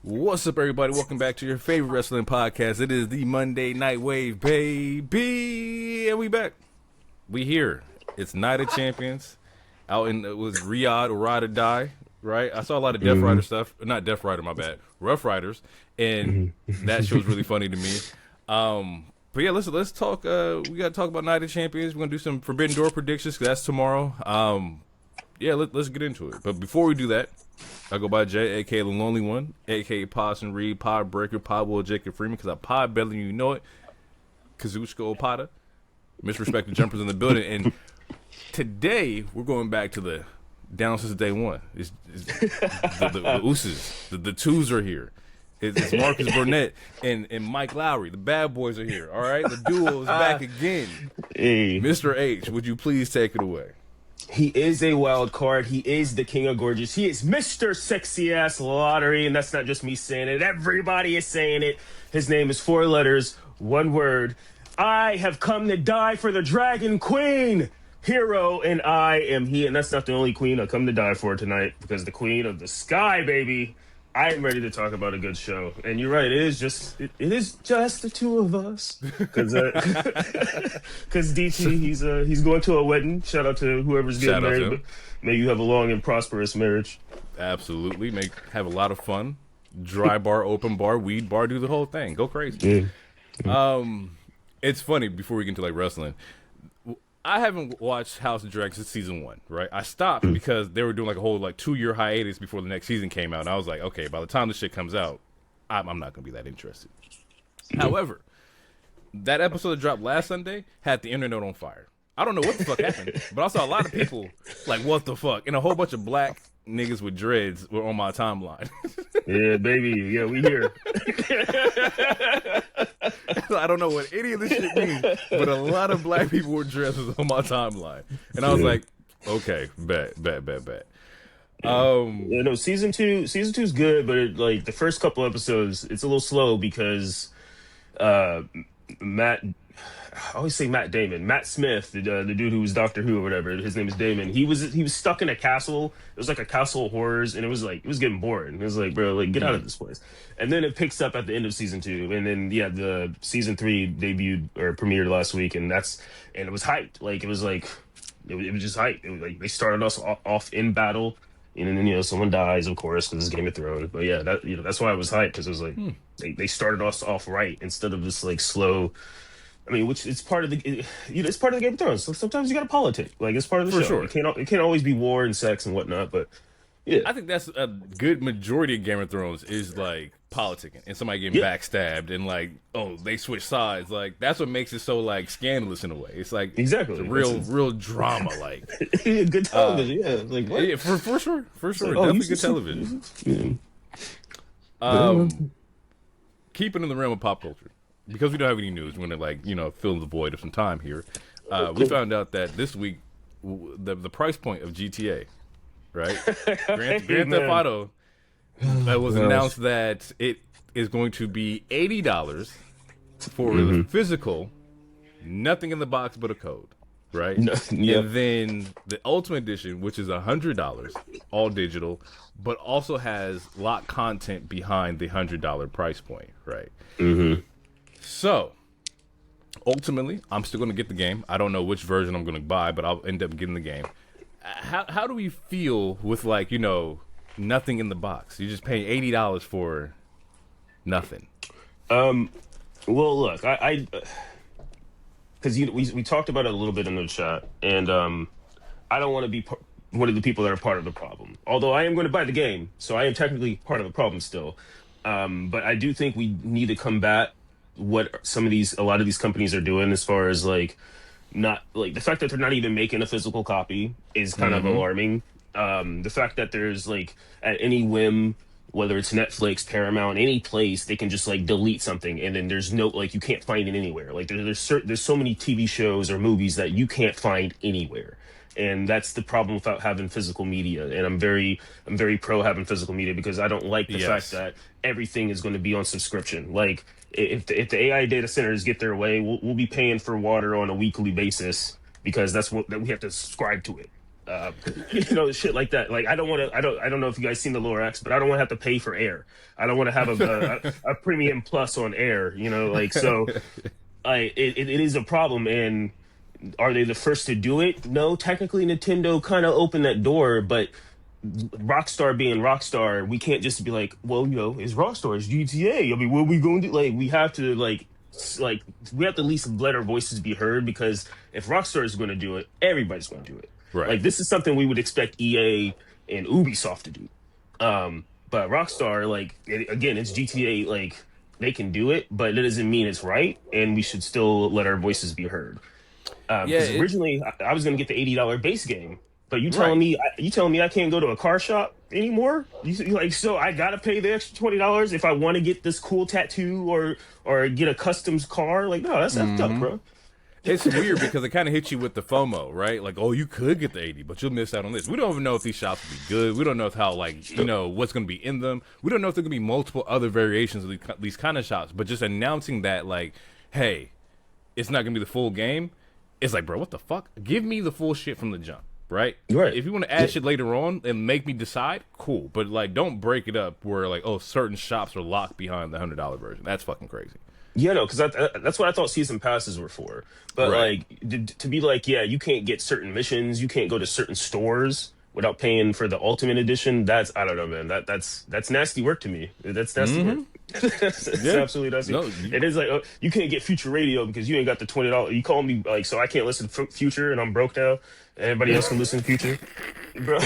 What's up, everybody? Welcome back to your favorite wrestling podcast. It is the Monday Night Wave, baby, and we back. We here. It's Night of Champions. Out in it was Riyadh or Ride or Die, right? I saw a lot of Death Rider stuff. Not Death Rider, my bad. Rough Riders, and that show's really funny to me. But yeah, let's talk. We got to talk about Night of Champions. We're gonna do some Forbidden Door predictions because that's tomorrow. Yeah, let's get into it. But before we do that, I go by Jay, a.k.a. The Lonely One, a.k.a. Podson Reed, Pod Breaker, Pod Will, Jacob Freeman, because I pod better than you know it. Kazuchika Okada. Misrespected jumpers in the building. And today, we're going back to the down since day one. It's the Usos. The twos are here. It's Marcus Burnett and Mike Lowry. The bad boys are here, all right? The duo is back again. Hey. Mr. H, would you please take it away? He is a wild card. He is the king of gorgeous. He is Mr. Sexy Ass Lottery, and that's not just me saying it. Everybody is saying it. His name is 4 letters, 1 word. I have come to die for the Dragon Queen, hero, and I am he. And that's not the only queen I come to die for tonight, because the queen of the sky, baby. I am ready to talk about a good show. And you're right, it is just the two of us. Because DT, he's going to a wedding. Shout out to whoever's getting married. But may you have a long and prosperous marriage. Absolutely. Have a lot of fun. Dry bar, open bar, weed bar, do the whole thing. Go crazy. Yeah. It's funny, before we get into like wrestling, I haven't watched House of Dragon since season 1, right? I stopped because they were doing like a whole 2-year hiatus before the next season came out. And I was like, okay, by the time this shit comes out, I'm not going to be that interested. However, that episode that dropped last Sunday had the internet on fire. I don't know what the fuck happened, but I saw a lot of people like, what the fuck? And a whole bunch of black niggas with dreads were on my timeline. Yeah, baby. Yeah, we here. I don't know what any of this shit means, but a lot of black people with dreads was on my timeline. And I was like, okay, bet. Yeah, no, season two is good, but the first couple episodes, it's a little slow because I always say Matt Smith, the dude who was Doctor Who or whatever, his name is Damon. He was stuck in a castle. It was like a castle of horrors, and it was getting boring. It was like, bro, get out of this place. And then it picks up at the end of season 2, and then the season 3 debuted or premiered last week, and it was hyped. It was just hyped. It was they started us off in battle, and then someone dies, of course, because it's Game of Thrones. But yeah, that's why I was hyped, because it was they started us off right instead of this slow. I mean, which it's part of the it's part of the Game of Thrones. So sometimes you got to politic, it's part of the show. Sure. It can't always be war and sex and whatnot. But yeah, I think that's a good majority of Game of Thrones is politicking and somebody getting backstabbed and they switch sides. That's what makes it so scandalous in a way. It's exactly it's real drama good television. What? Yeah, for sure, definitely good television. Keeping in the realm of pop culture. Because we don't have any news, we're going to, fill the void of some time here. We found out that this week, the price point of GTA, right? Grand Theft Auto, that was announced that it is going to be $80 for the physical, nothing in the box but a code, right? And then the Ultimate Edition, which is $100, all digital, but also has locked content behind the $100 price point, right? Mm-hmm. So, ultimately, I'm still going to get the game. I don't know which version I'm going to buy, but I'll end up getting the game. How do we feel with, nothing in the box? You're just paying $80 for nothing. Well, look, because we talked about it a little bit in the chat, and I don't want to be one of the people that are part of the problem. Although I am going to buy the game, so I am technically part of the problem still. But I do think we need to combat what a lot of these companies are doing as far as not the fact that they're not even making a physical copy is kind of alarming. The fact that there's at any whim, whether it's Netflix, Paramount, any place, they can just delete something, and then there's no you can't find it anywhere. There's so many TV shows or movies that you can't find anywhere. And that's the problem without having physical media. And I'm very pro having physical media, because I don't like the fact that everything is going to be on subscription. If the AI data centers get their way, we'll be paying for water on a weekly basis, because that's what we have to subscribe to it. Shit like that. Like I don't want to. I don't know if you guys seen the Lower X, but I don't want to have to pay for air. I don't want to have a premium plus on air. Like so. It is a problem, and are they the first to do it? No, technically Nintendo kind of opened that door, but Rockstar being Rockstar, we can't just be like, well, it's Rockstar, it's GTA. I mean, what are we going to do? Like, we have to we have to at least let our voices be heard, because if Rockstar is going to do it, everybody's going to do it. Right. Like, this is something we would expect EA and Ubisoft to do. But Rockstar, again, it's GTA. Like, they can do it, but it doesn't mean it's right, and we should still let our voices be heard. Because originally I was going to get the $80 base game, but you telling me I can't go to a car shop anymore? So I gotta pay the extra $20 if I want to get this cool tattoo or get a customs car? Like, no, that's effed up, bro. It's weird because it kind of hits you with the FOMO, right? Like, oh, you could get the 80, but you'll miss out on this. We don't even know if these shops will be good. We don't know how, what's going to be in them. We don't know if there going to be multiple other variations of these kind of shops. But just announcing that, like, hey, it's not going to be the full game, it's like, bro, what the fuck? Give me the full shit from the jump, right? Right. If you want to add shit later on and make me decide, cool. But, like, don't break it up where, like, oh, certain shops are locked behind the $100 version. That's fucking crazy. Yeah, no, because that's what I thought season passes were for. But to be like, yeah, you can't get certain missions, you can't go to certain stores without paying for the Ultimate Edition. That's, I don't know, man. That's nasty work to me. That's nasty work. That's absolutely nasty. No, it is like, you can't get Future Radio because you ain't got the $20. You call me like, so I can't listen to Future and I'm broke now. Everybody else can listen to Future, bro.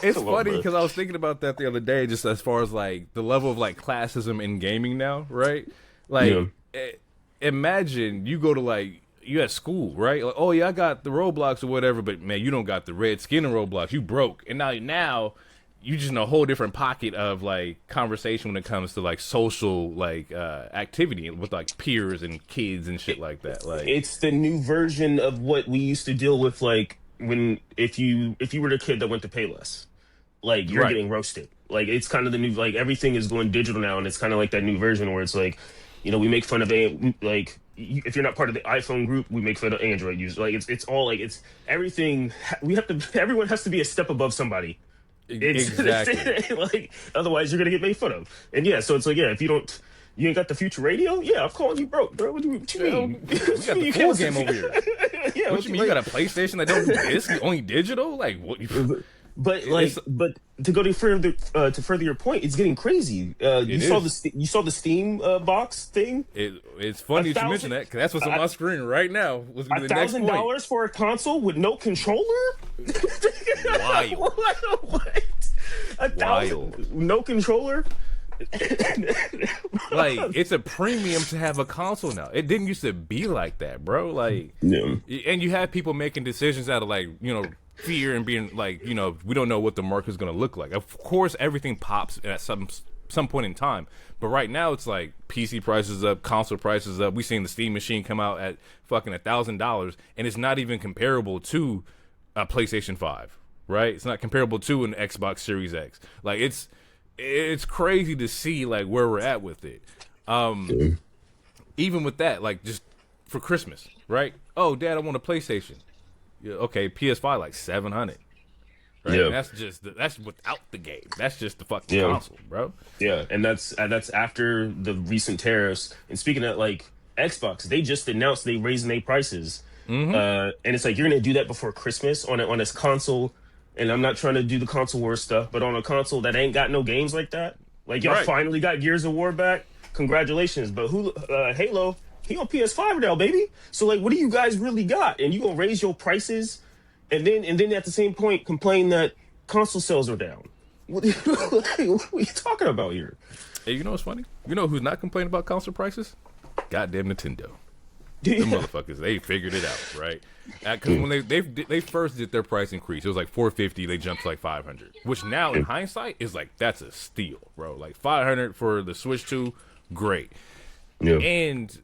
It's funny because I was thinking about that the other day, just as far as like the level of like classism in gaming now, right? Like, imagine you go to you at school, right? Like, oh yeah, I got the Roblox or whatever, but man, you don't got the red skin in Roblox. You broke, and now you just in a whole different pocket of like conversation when it comes to like social activity with like peers and kids and shit like that. Like, it's the new version of what we used to deal with, like when if you were the kid that went to Payless, like you're getting roasted. Like, it's kind of the new, like everything is going digital now, and it's kind of like that new version where it's like, we make fun of if you're not part of the iPhone group, we make fun of Android users. Like, it's all like, it's everything. Everyone has to be a step above somebody. Exactly. Like, otherwise you're gonna get made fun of. And yeah, so it's like, yeah, if you ain't got the Future Radio, yeah, I'm calling you broke, bro. What you mean? We got the full game over here. Yeah, what you mean? You got a PlayStation that don't do this? Only digital? Like, what? But to go to further your point, it's getting crazy. You saw the Steam box thing. It's funny that you mention that, because that's what's on my screen right now. $1,000 for a console with no controller? Wild. What? $1,000 no controller? Like, it's a premium to have a console now. It didn't used to be like that, bro. Like, and you have people making decisions out of fear and being like, we don't know what the market is going to look like. Of course, everything pops at some point in time, but right now it's like PC prices up, console prices up. We seen the Steam machine come out at fucking $1,000, and it's not even comparable to a PlayStation 5, right? It's not comparable to an Xbox Series X. Like, it's crazy to see like where we're at with it. Even with that, like, just for Christmas, right? Oh, Dad, I want a PlayStation. Yeah, okay, PS5 like $700. Right? Yeah. That's without the game. That's just the fucking console, bro. Yeah, and that's after the recent tariffs. And speaking of like Xbox, they just announced they raising their prices. And it's like, you're gonna do that before Christmas on this console. And I'm not trying to do the console war stuff, but on a console that ain't got no games like that, like y'all finally got Gears of War back. Congratulations. But Halo, he on PS5 now, baby. So like, what do you guys really got? And you gonna raise your prices, and then at the same point complain that console sales are down? What are you talking about here? Hey, you know what's funny? You know who's not complaining about console prices? Goddamn Nintendo. Them motherfuckers, they figured it out, right? Because when they first did their price increase, it was like $450. They jumped to like $500, which now in hindsight is like, that's a steal, bro. Like $500 for the Switch 2, great. Yeah. And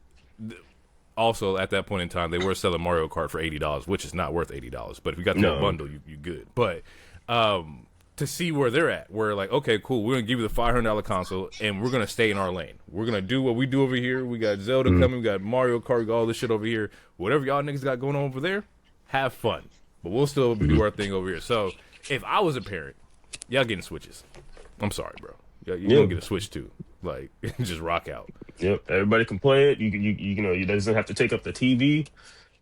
also at that point in time, they were selling Mario Kart for $80, which is not worth $80. But if you got the whole bundle, you good. But to see where they're at, we're like, okay, cool, we're gonna give you the $500 console, and we're gonna stay in our lane. We're gonna do what we do over here. We got Zelda coming, we got Mario Kart, we got all this shit over here. Whatever y'all niggas got going on over there, have fun. but we'll still do our thing over here. So if I was a parent, y'all getting Switches. I'm sorry, bro. You're gonna get a Switch too. Like, just rock out. Yep, everybody can play it. You know, it doesn't have to take up the TV.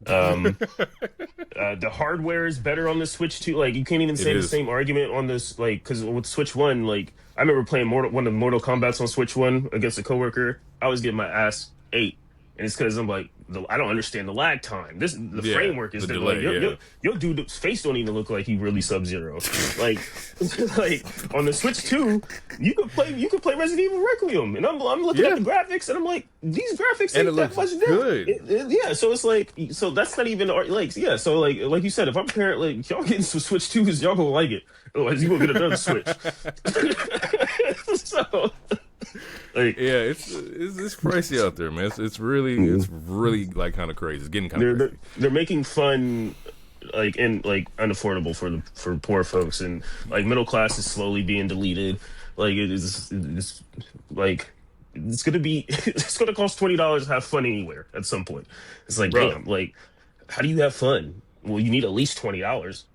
The hardware is better on the Switch too. Like, you can't even say the same argument on this. Like, because with Switch 1, like, I remember playing one of the Mortal Kombats on Switch 1 against a coworker. I was getting my ass ate. And it's because I'm like, I don't understand the lag time. The framework is the delay. Like, your dude's face don't even look like he really Sub-Zero. like on the Switch 2, you could play Resident Evil Requiem, and I'm looking at the graphics, and I'm like, these graphics ain't that much different. Yeah, so it's like, so that's not even like, yeah. So like you said, if I'm a parent, like, y'all getting some Switch 2s, y'all gonna like it. Otherwise, you gonna get another Switch. So. Like, yeah, it's pricey out there, man. It's really like kind of crazy. It's getting kind of crazy. They're making fun, like, and like unaffordable for poor folks, and like middle class is slowly being deleted. Like, it's like it's gonna cost $20 to have fun anywhere at some point. It's like, damn, like, how do you have fun? Well, you need at least $20.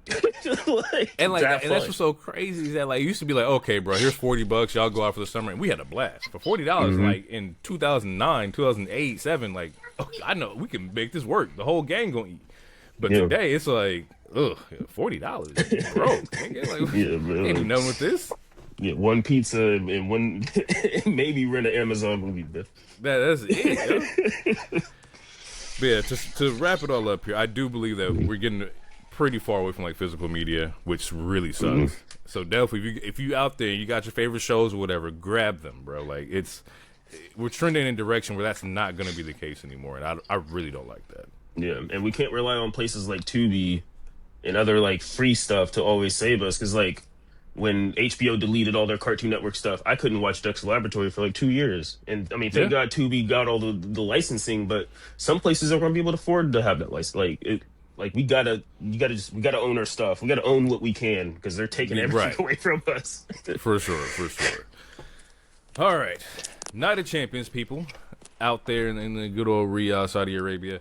And that's what's so crazy is that, like, it used to be like, okay, bro, here's $40, y'all go out for the summer, and we had a blast. For $40, like in 2009, 2008, 7, like, okay, I know we can make this work. The whole gang gonna eat. But today it's like, ugh, $40, bro. Like, ain't do nothing with this. Yeah, one pizza and one maybe rent an Amazon movie. That's it. Yo. But yeah, to wrap it all up here, I do believe that we're getting pretty far away from like physical media, which really sucks. So definitely, if you out there, you got your favorite shows or whatever, grab them, bro. Like, we're trending in a direction where that's not going to be the case anymore, and I really don't like that. Yeah, and we can't rely on places like Tubi and other like free stuff to always save us, because like, when HBO deleted all their Cartoon Network stuff, I couldn't watch Dexter Laboratory for like 2 years. And I mean, thank God Tubi got all the licensing, but some places aren't going to be able to afford to have that license. Like, we gotta own our stuff. We gotta own what we can, because they're taking everything away from us. For sure. All right, Night of Champions, people out there in the good old Riyadh, Saudi Arabia.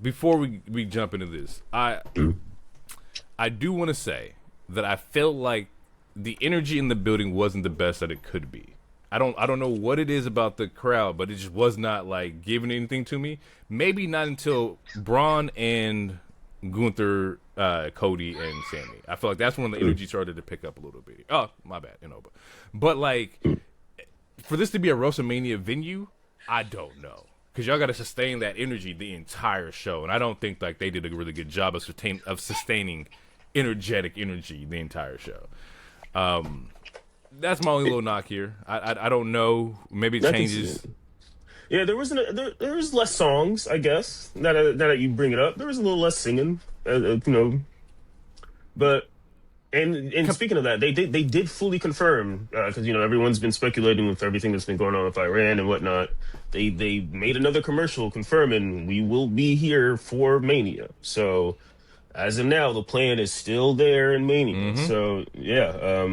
Before we jump into this, I do want to say that I felt like the energy in the building wasn't the best that it could be. I don't know what it is about the crowd, but it just was not like giving anything to me. Maybe not until Braun and Gunther, Cody, and Sammy. I feel like that's when the energy started to pick up a little bit. Oh, my bad, but like, for this to be a WrestleMania venue, I don't know, because y'all got to sustain that energy the entire show, and I don't think like they did a really good job of sustaining energetic energy the entire show. That's my only little knock here. I don't know. Maybe it changes. Yeah, there was less songs, I guess. Now that you bring it up, there was a little less singing, But and speaking of that, they did fully confirm, because everyone's been speculating with everything that's been going on with Iran and whatnot. They made another commercial confirming we will be here for Mania. So, as of now, the plan is still there in Mania. So yeah,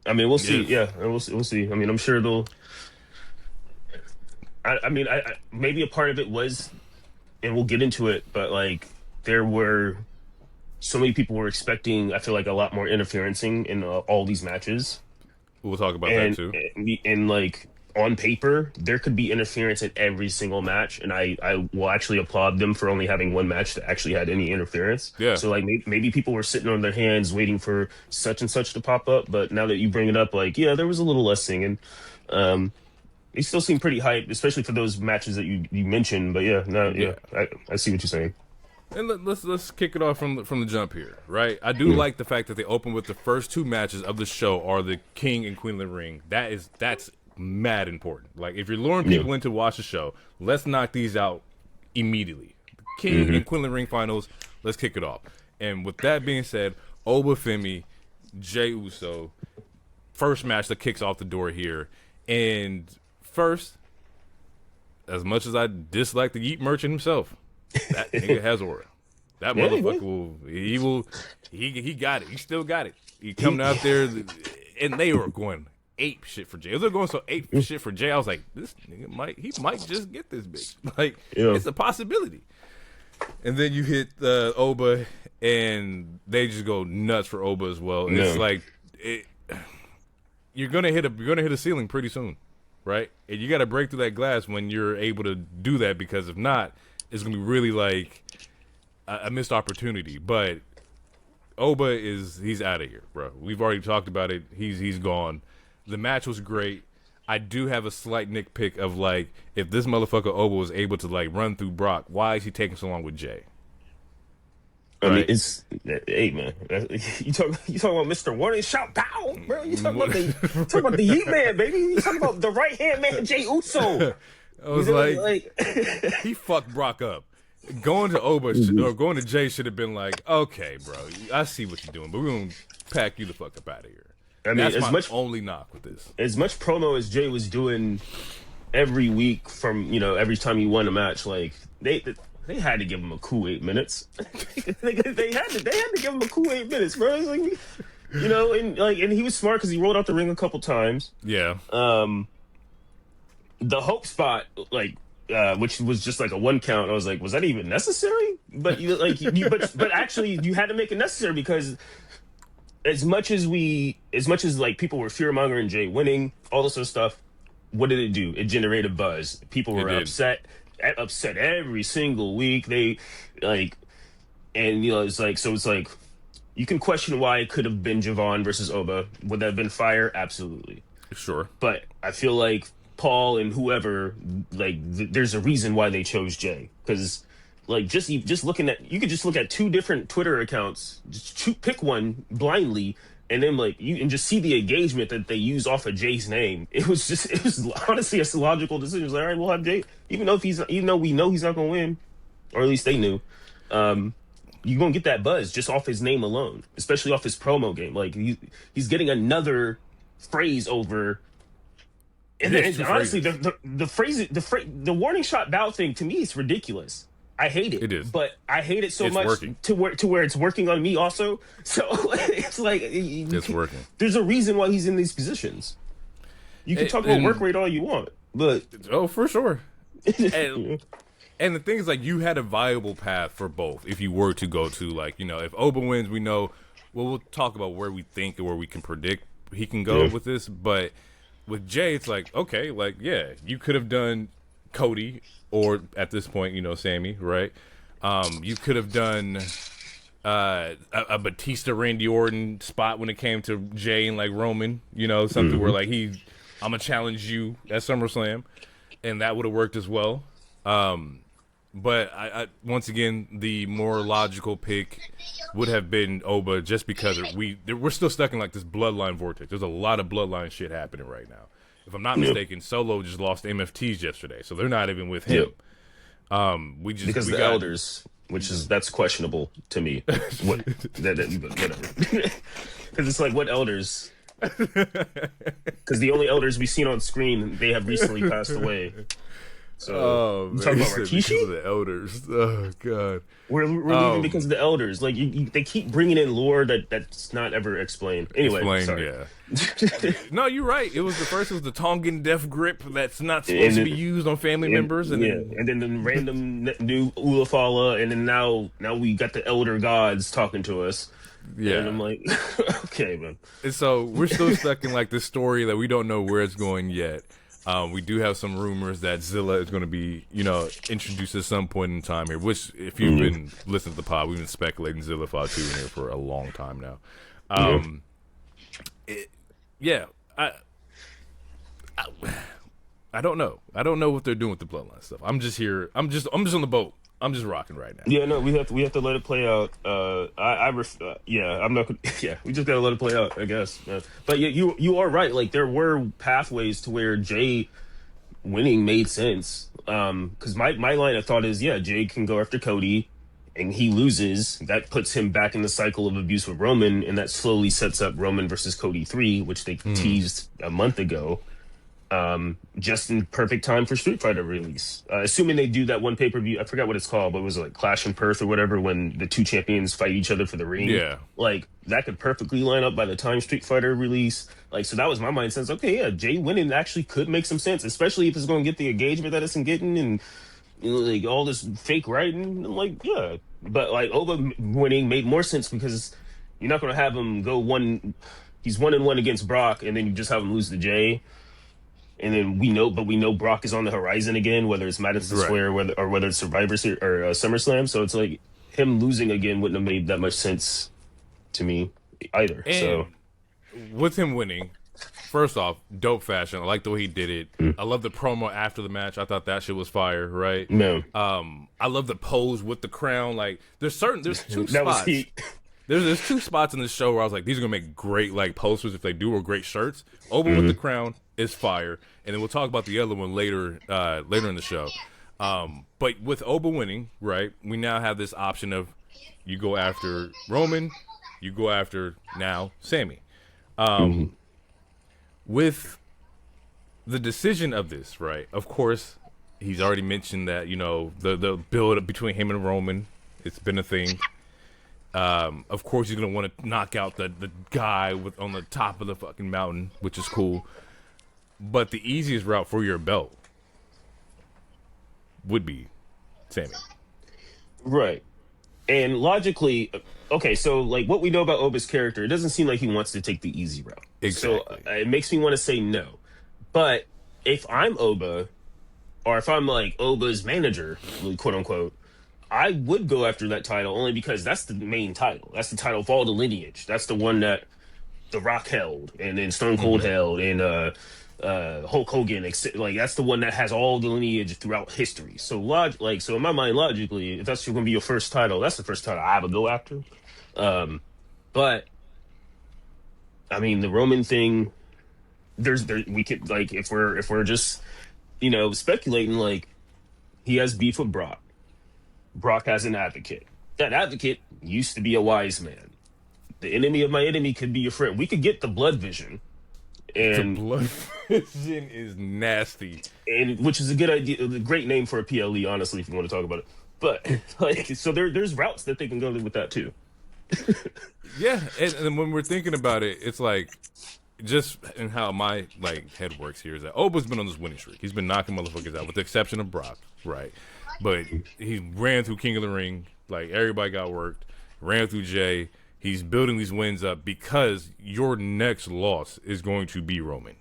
I mean, we'll see. Yeah, we'll see. I mean, I'm sure they'll. I mean, maybe a part of it was, and we'll get into it, but like, there were so many people were expecting, I feel like, a lot more interferencing in all these matches. We'll talk about that too. And like, on paper, there could be interference in every single match, and I will actually applaud them for only having one match that actually had any interference. Yeah. So like, maybe people were sitting on their hands waiting for such and such to pop up, but now that you bring it up, like, yeah, there was a little less singing. They still seem pretty hyped, especially for those matches that you mentioned. But I see what you're saying. And let's kick it off from the jump here, right? I do like the fact that they open with the first two matches of the show are the King and Queen of the Ring. That's mad important. Like, if you're luring people in to watch the show, let's knock these out immediately. King and Queen of the Ring finals, let's kick it off. And with that being said, Obafemi, Jey Uso, first match that kicks off the door here. And first, as much as I dislike the Yeet Merchant himself, that nigga has aura. That motherfucker he got it. He still got it. He coming out there, and they were going ape shit for Jey. They're going so ape shit for Jey. I was like, this nigga might just get this bitch. Like, it's a possibility. And then you hit Oba, and they just go nuts for Oba as well. And it's like you're gonna hit a ceiling pretty soon, right? And you got to break through that glass when you're able to do that, because if not, it's gonna be really like a missed opportunity. But Oba he's out of here, bro. We've already talked about it. He's gone. The match was great. I do have a slight nitpick of like, if this motherfucker Oba was able to like run through Brock, why is he taking so long with Jay? I mean, it's hey man, you talking about Mr. Warning Shout Pow, bro? You talking about the Yeet Man, baby? You talking about the right hand man, Jay Uso? I was like he fucked Brock up. Going to Oba or going to Jay should have been like, okay, bro, I see what you're doing, but we're gonna pack you the fuck up out of here. I mean, that's my only knock with this. As much promo as Jay was doing every week from, every time he won a match, like they had to give him a cool 8 minutes. they had to give him a cool 8 minutes, bro. It's like, and he was smart because he rolled out the ring a couple times. Yeah. The Hope spot, like, which was just like a 1 count. I was like, was that even necessary? But but actually, you had to make it necessary, because as much as like people were fear mongering Jay winning, all this other stuff, what did it do? It generated buzz. People were upset every single week. They like, and it's like you can question why it could have been Javon versus Oba. Would that have been fire? Absolutely. Sure. But I feel like Paul and whoever, like, there's a reason why they chose Jay, because like just looking at, you could just look at 2 different Twitter accounts, pick one blindly, and then like you can just see the engagement that they use off of Jay's name. It was honestly a logical decision. It was like, all right, we'll have Jay, even though we know he's not gonna win, or at least they knew. You're gonna get that buzz just off his name alone, especially off his promo game. Like he's getting another phrase over. And honestly, the warning shot bow thing, to me, is ridiculous. I hate it. It is, but I hate it so much to where it's working on me also. So it's like it's working. There's a reason why he's in these positions. You can talk about work rate all you want, but for sure. And the thing is, like, you had a viable path for both if you were to go to, like, if Oba wins, we know. Well, we'll talk about where we think or where we can predict he can go with this, but with Jay, it's like, okay, like, yeah, you could have done Cody, or at this point, Sammy, right? You could have done a Batista Randy Orton spot when it came to Jay and like Roman, something where like I'm gonna challenge you at SummerSlam, and that would have worked as well. But I once again, the more logical pick would have been Oba, just because we're still stuck in like this bloodline vortex. There's a lot of bloodline shit happening right now. If I'm not mistaken, Solo just lost MFTs yesterday, so they're not even with him. Because the elders, that's questionable to me. Whatever. Because it's like, what elders? Because the only elders we've seen on screen, they have recently passed away. So you talking about Rikishi? Because of the elders. Oh god, we're leaving because of the elders. Like they keep bringing in lore that's not ever explained. Anyway, sorry. Yeah. No, you're right. It was the Tongan death grip that's not supposed to be used on family members, and then the random new Ulafala, and then now we got the elder gods talking to us. Yeah, and I'm like, okay, man. And so we're still stuck in like this story that we don't know where it's going yet. We do have some rumors that Zilla is going to be, introduced at some point in time here, which, if you've been listening to the pod, we've been speculating Zilla 5-2 in here for a long time now. I don't know. I don't know what they're doing with the bloodline stuff. I'm just here. I'm just on the boat. I'm just rocking right now. Yeah, no, we have to let it play out. I'm not. Yeah, we just gotta let it play out, I guess. Yeah. But you are right. Like, there were pathways to where Jay winning made sense. Because my line of thought is, Jay can go after Cody, and he loses. That puts him back in the cycle of abuse with Roman, and that slowly sets up Roman versus Cody 3, which they teased a month ago. Just in perfect time for Street Fighter release. Assuming they do that one pay-per-view, I forgot what it's called, but it was like Clash in Perth or whatever, when the 2 champions fight each other for the ring. Yeah. Like, that could perfectly line up by the time Street Fighter release. Like, so that was my mind sense. Okay, yeah, Jay winning actually could make some sense, especially if it's going to get the engagement that it's getting, and like all this fake writing. I'm like, yeah, but like Oba winning made more sense because you're not going to have him go one. He's 1-1 against Brock, and then you just have him lose to Jay. And then we know Brock is on the horizon again, whether it's Madison Square, whether it's Survivor Series or SummerSlam. So it's like him losing again wouldn't have made that much sense to me either. And so with him winning, first off, dope fashion. I like the way he did it. I love the promo after the match. I thought that shit was fire, right? No. I love the pose with the crown. Like there's two that spots. was heat. There's two spots in this show where I was like, these are gonna make great like posters if they do, or great shirts. Oba with the crown is fire, and then we'll talk about the other one later in the show. But with Oba winning, right, we now have this option of you go after Roman, you go after now Sammy. With the decision of this, right? Of course, he's already mentioned that the build up between him and Roman, it's been a thing. Of course, he's gonna want to knock out the guy on the top of the fucking mountain, which is cool. But the easiest route for your belt would be Sammy. Right. And logically, okay, so like what we know about Oba's character, it doesn't seem like he wants to take the easy route. Exactly. So it makes me want to say no. But if I'm Oba, or if I'm like Oba's manager, quote unquote, I would go after that title only because that's the main title. That's the title of all the lineage. That's the one that The Rock held, and then Stone Cold held, and Hulk Hogan. Like that's the one that has all the lineage throughout history. So so in my mind, logically, if that's going to be your first title, that's the first title I would go after. But I mean, the Roman thing. We could like if we're just speculating, like he has beef with Brock. Brock has an advocate. That advocate used to be a wise man. The enemy of my enemy could be your friend. We could get the blood vision. And the blood vision is nasty. And which is a good idea, a great name for a PLE, honestly, if you want to talk about it. But like so there's routes that they can go with that too. Yeah, and when we're thinking about it, it's like just in how my head works here is that Oba's been on this winning streak. He's been knocking motherfuckers out, with the exception of Brock, right? But he ran through King of the Ring, like everybody got worked. Ran through Jay. He's building these wins up because your next loss is going to be Roman.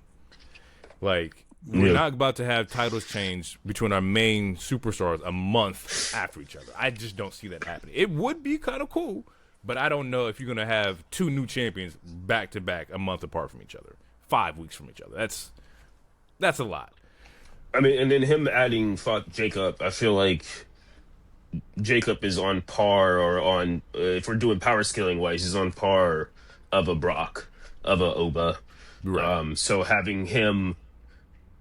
Like we're not about to have titles change between our main superstars a month after each other. I just don't see that happening. It would be kind of cool, but I don't know if you're gonna have two new champions back to back a month apart from each other, 5 weeks from each other. That's a lot. I mean, and then him adding Jacob, I feel like Jacob is on par, or on if we're doing power scaling wise, he's on par of a Brock, of a Oba. Right. So having him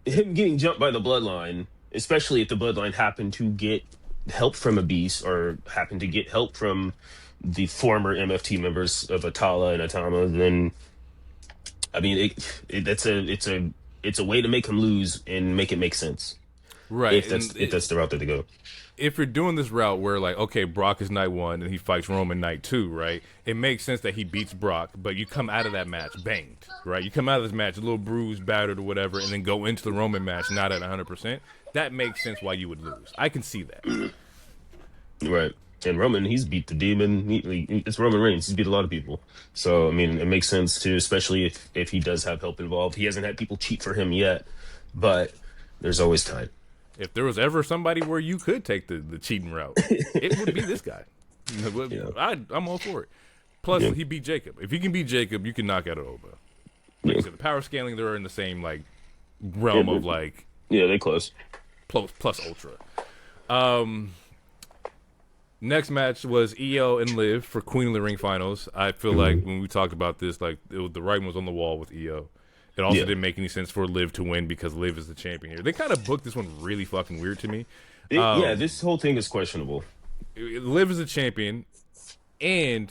getting jumped by the bloodline, especially if the bloodline happened to get help from a beast or happened to get help from the former MFT members of Atala and Atama, then I mean it's a way to make him lose and make it make sense. Right. If that's the route that they go. If you're doing this route where okay, Brock is night 1 and he fights Roman night 2, right? It makes sense that he beats Brock, but you come out of that match banged, right? You come out of this match a little bruised, battered, or whatever, and then go into the Roman match not at 100%. That makes sense why you would lose. I can see that. Right. And Roman, he's beat the demon. It's Roman Reigns. He's beat a lot of people. So, I mean, it makes sense, too, especially if he does have help involved. He hasn't had people cheat for him yet, but there's always time. If there was ever somebody where you could take the cheating route, it would be this guy. I'm all for it. Plus, he beat Jacob. If he can beat Jacob, you can knock out Oba. Like I said, the power scaling, they're in the same realm of they close. Plus Ultra. Next match was Io and Liv for Queen of the Ring finals. I feel like when we talked about this, the writing was on the wall with Io. It also didn't make any sense for Liv to win because Liv is the champion here. They kind of booked this one really fucking weird to me. This whole thing is questionable. Liv is the champion, and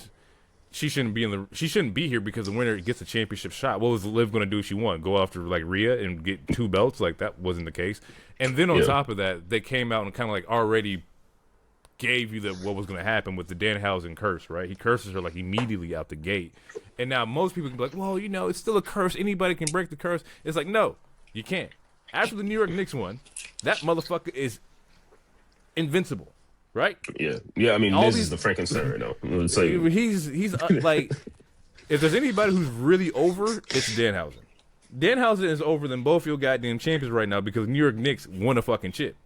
she shouldn't be here because the winner gets a championship shot. What was Liv going to do if she won? Go after Rhea and get 2 belts? That wasn't the case. And then on top of that, they came out and kind of already gave you what was going to happen with the Danhausen curse, right? He curses her immediately out the gate. And now most people can be like, well, it's still a curse. Anybody can break the curse. It's no, you can't. After the New York Knicks won, that motherfucker is invincible, right? Yeah. I mean, All Miz these- is the Frankenstein right now. It's like, he's like, if there's anybody who's really over, it's Danhausen. Danhausen is over than both your goddamn champions right now because New York Knicks won a fucking chip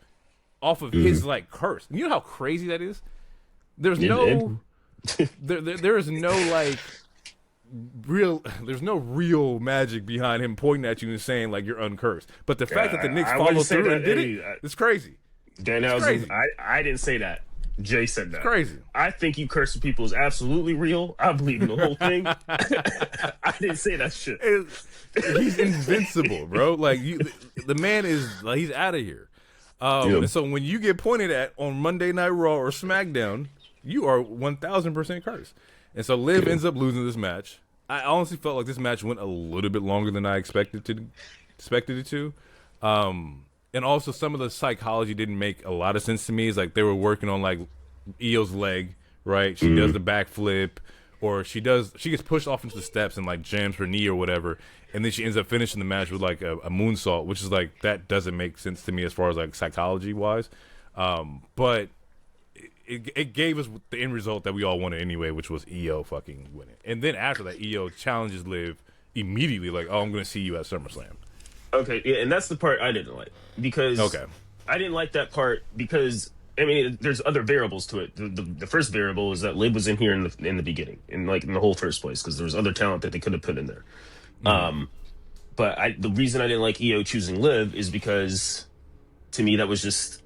off of his like curse. You know how crazy that is? There's no, there is no like there's no real magic behind him pointing at you and saying like you're uncursed. But the fact that the Knicks followed through and did it, it's crazy. Danhausen, I didn't say that. Jay said that. It's crazy. I think you cursing people is absolutely real. I believe in the whole thing. I didn't say that shit. He's invincible, bro. Like the man is like he's out of here. And so when you get pointed at on Monday Night Raw or SmackDown, you are 1,000% cursed. And so Liv ends up losing this match. I honestly felt like this match went a little bit longer than I expected it to. And also some of the psychology didn't make a lot of sense to me. It's like they were working on like Io's leg, right? She does the backflip, or she gets pushed off into the steps and like jams her knee or whatever, and then she ends up finishing the match with like a moonsault, which is like that doesn't make sense to me as far as like psychology wise. But it gave us the end result that we all wanted anyway, which was Io fucking winning. And then after that, Io challenges Liv immediately, like, "Oh, I'm going to see you at SummerSlam." Okay, yeah, and that's the part I didn't like because I didn't like that part because I mean, there's other variables to it. The first variable is that Liv was in here in the beginning, in the whole first place, because there was other talent that they could have put in there. But the reason I didn't like Io choosing Liv is because to me that was just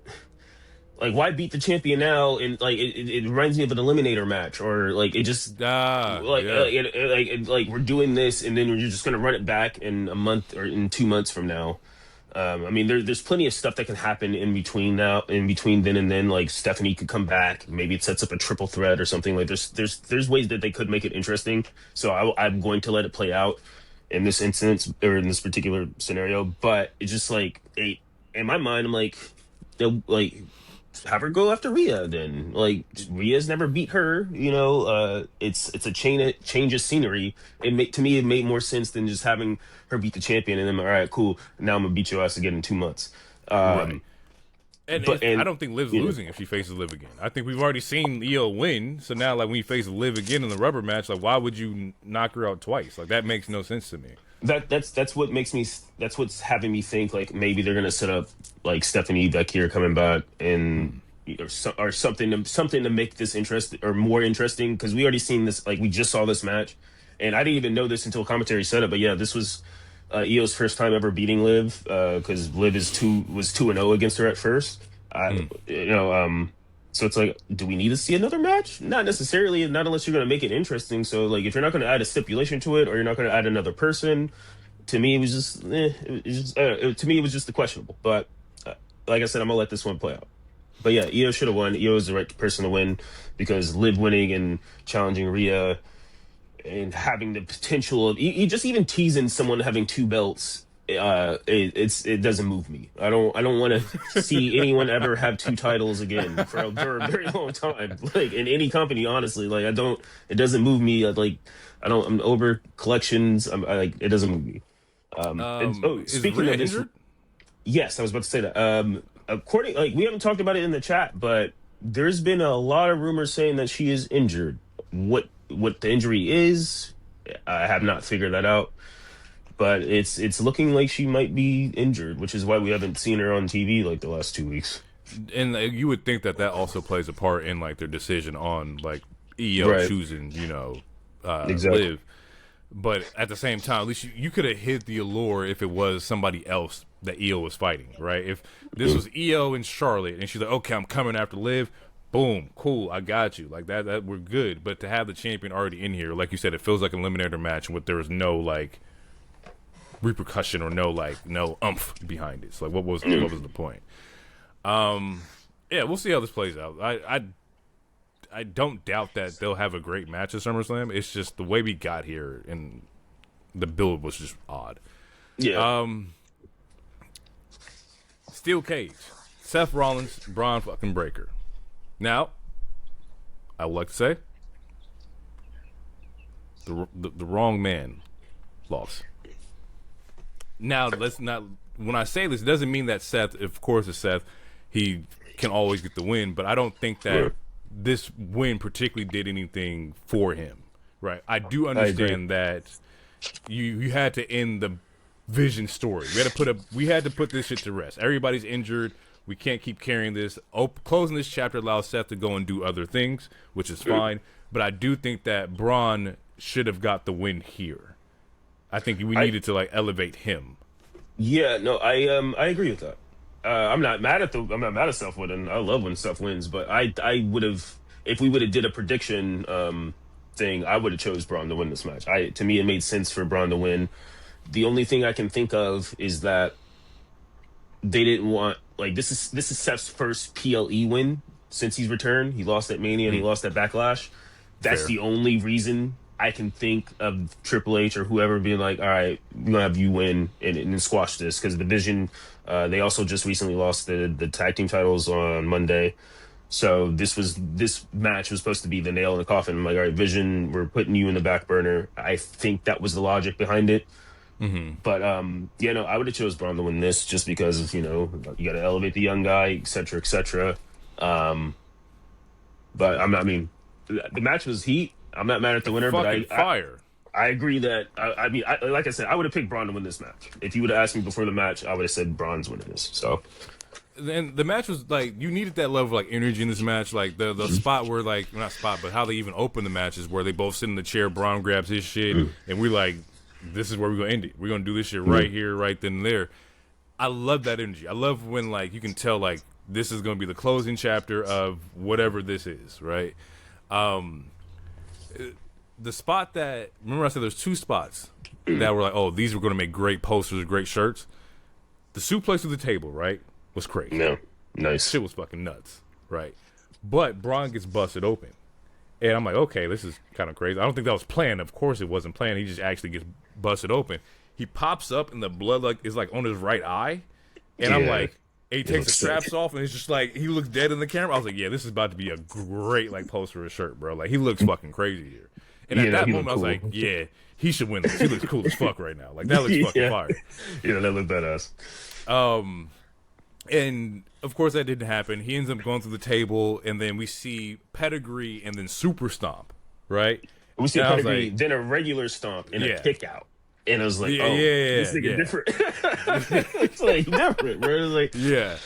like, why beat the champion now? And like it reminds me of an eliminator match, or like it just like we're doing this and then you're just gonna run it back in a month or in 2 months from now. I mean, there's plenty of stuff that can happen in between then and then. Like Stephanie could come back, maybe it sets up a triple threat or something. Like there's ways that they could make it interesting. So I'm going to let it play out in this instance or in this particular scenario. But it's just like in my mind, I'm like, have her go after Rhea then. Like, Rhea's never beat her, it's a change of scenery. To me, it made more sense than just having her beat the champion and then, all right, cool, now I'm gonna beat your ass again in 2 months. Right. And I don't think Liv's losing if she faces Liv again. I think we've already seen Io win, so now like when you face Liv again in the rubber match, like why would you knock her out twice? Like that makes no sense to me. That's what's having me think like maybe they're gonna set up like Stephanie back here coming back and or something to make this interesting or more interesting, because we already seen this, like we just saw this match and I didn't even know this until commentary said it, but yeah, this was Io's first time ever beating Liv, because Liv was 2-0 against her at first. So it's like, do we need to see another match? Not necessarily, not unless you're going to make it interesting. So like, if you're not going to add a stipulation to it, or you're not going to add another person, to me it was just, to me it was just the questionable. But like I said, I'm gonna let this one play out. But yeah, Io should have won. Io is the right person to win because Liv winning and challenging Rhea and having the potential of just even teasing someone having 2 belts. It doesn't move me. I don't want to see anyone ever have 2 titles again for a very long time. Like in any company, honestly, like it doesn't move me. I'm over collections. It doesn't move me. Speaking of this, yes, I was about to say that. According, like we haven't talked about it in the chat, but there's been a lot of rumors saying that she is injured. What the injury is, I have not figured that out. But it's looking like she might be injured, which is why we haven't seen her on TV like the last 2 weeks. And you would think that also plays a part in like their decision on like Io choosing, exactly. Liv. But at the same time, at least you could have hid the allure if it was somebody else that Io was fighting, right? If this was Io and Charlotte, and she's like, "Okay, I'm coming after Liv," boom, cool, I got you. Like that we're good. But to have the champion already in here, like you said, it feels like an eliminator match with there was no like repercussion or no umph behind it. So like what was the point? Yeah, we'll see how this plays out. I don't doubt that they'll have a great match at SummerSlam. It's just the way we got here and the build was just odd. Yeah. Steel cage. Seth Rollins, Braun fucking Breaker. Now, I would like to say the wrong man lost. Now, let's not. When I say this, it doesn't mean that Seth, of course, it's Seth. he can always get the win. But I don't think that this win particularly did anything for him, right? I do understand that you had to end the Vision story. We had to put this shit to rest. Everybody's injured. We can't keep carrying this. Closing this chapter allows Seth to go and do other things, which is fine. But I do think that Braun should have got the win here. I think we needed to like elevate him. Yeah, no, I agree with that. I'm not mad at Seth winning. I love when Seth wins, but I would have, if we would have did a prediction thing, I would have chose Braun to win this match. To me, it made sense for Braun to win. The only thing I can think of is that they didn't want, like, this is Seth's first PLE win since he's returned. He lost at Mania and he lost at Backlash. That's the only reason I can think of Triple H or whoever being like, all right, we're gonna have you win and squash this, because the Vision, they also just recently lost the tag team titles on Monday. So this match was supposed to be the nail in the coffin. I'm like, all right, Vision, we're putting you in the back burner. I think that was the logic behind it. But yeah, no, I would have chose Braun to win this just because of, you got to elevate the young guy, et cetera, et cetera. But I mean, the match was heat. I'm not mad at the winner, but I agree that like I said, I would have picked Braun to win this match. If you would have asked me before the match, I would have said Braun's winning this. So. And the match was like, you needed that level of like energy in this match. Like the spot where, like, not spot, but how they even open the match is where they both sit in the chair. Braun grabs his shit, and we're like, this is where we're gonna end it. We're gonna do this shit right here, right then and there. I love that energy. I love when, like, you can tell, like, this is gonna be the closing chapter of whatever this is, right? The spot that, remember I said there's two spots that were like, oh, these were gonna make great posters, great shirts. The suplex to the table, right, was crazy. No, nice. Shit was fucking nuts, right? But Braun gets busted open. And I'm like, okay, this is kind of crazy. I don't think that was planned. Of course it wasn't planned. He just actually gets busted open. He pops up and the blood is like on his right eye. And I'm like, he takes the straps off and it's just like, he looks dead in the camera. I was like, yeah, this is about to be a great like poster or shirt, bro. Like, he looks fucking crazy here. And at that moment I was like, yeah, he should win this. He looks cool as fuck right now. Like, that looks fucking fire. Yeah, that looked badass. And of course that didn't happen. He ends up going through the table, and then we see Pedigree and then Super Stomp, right? We see Pedigree, then a regular stomp and a kick out. And I was like, this nigga different. It's like different, bro. It's like,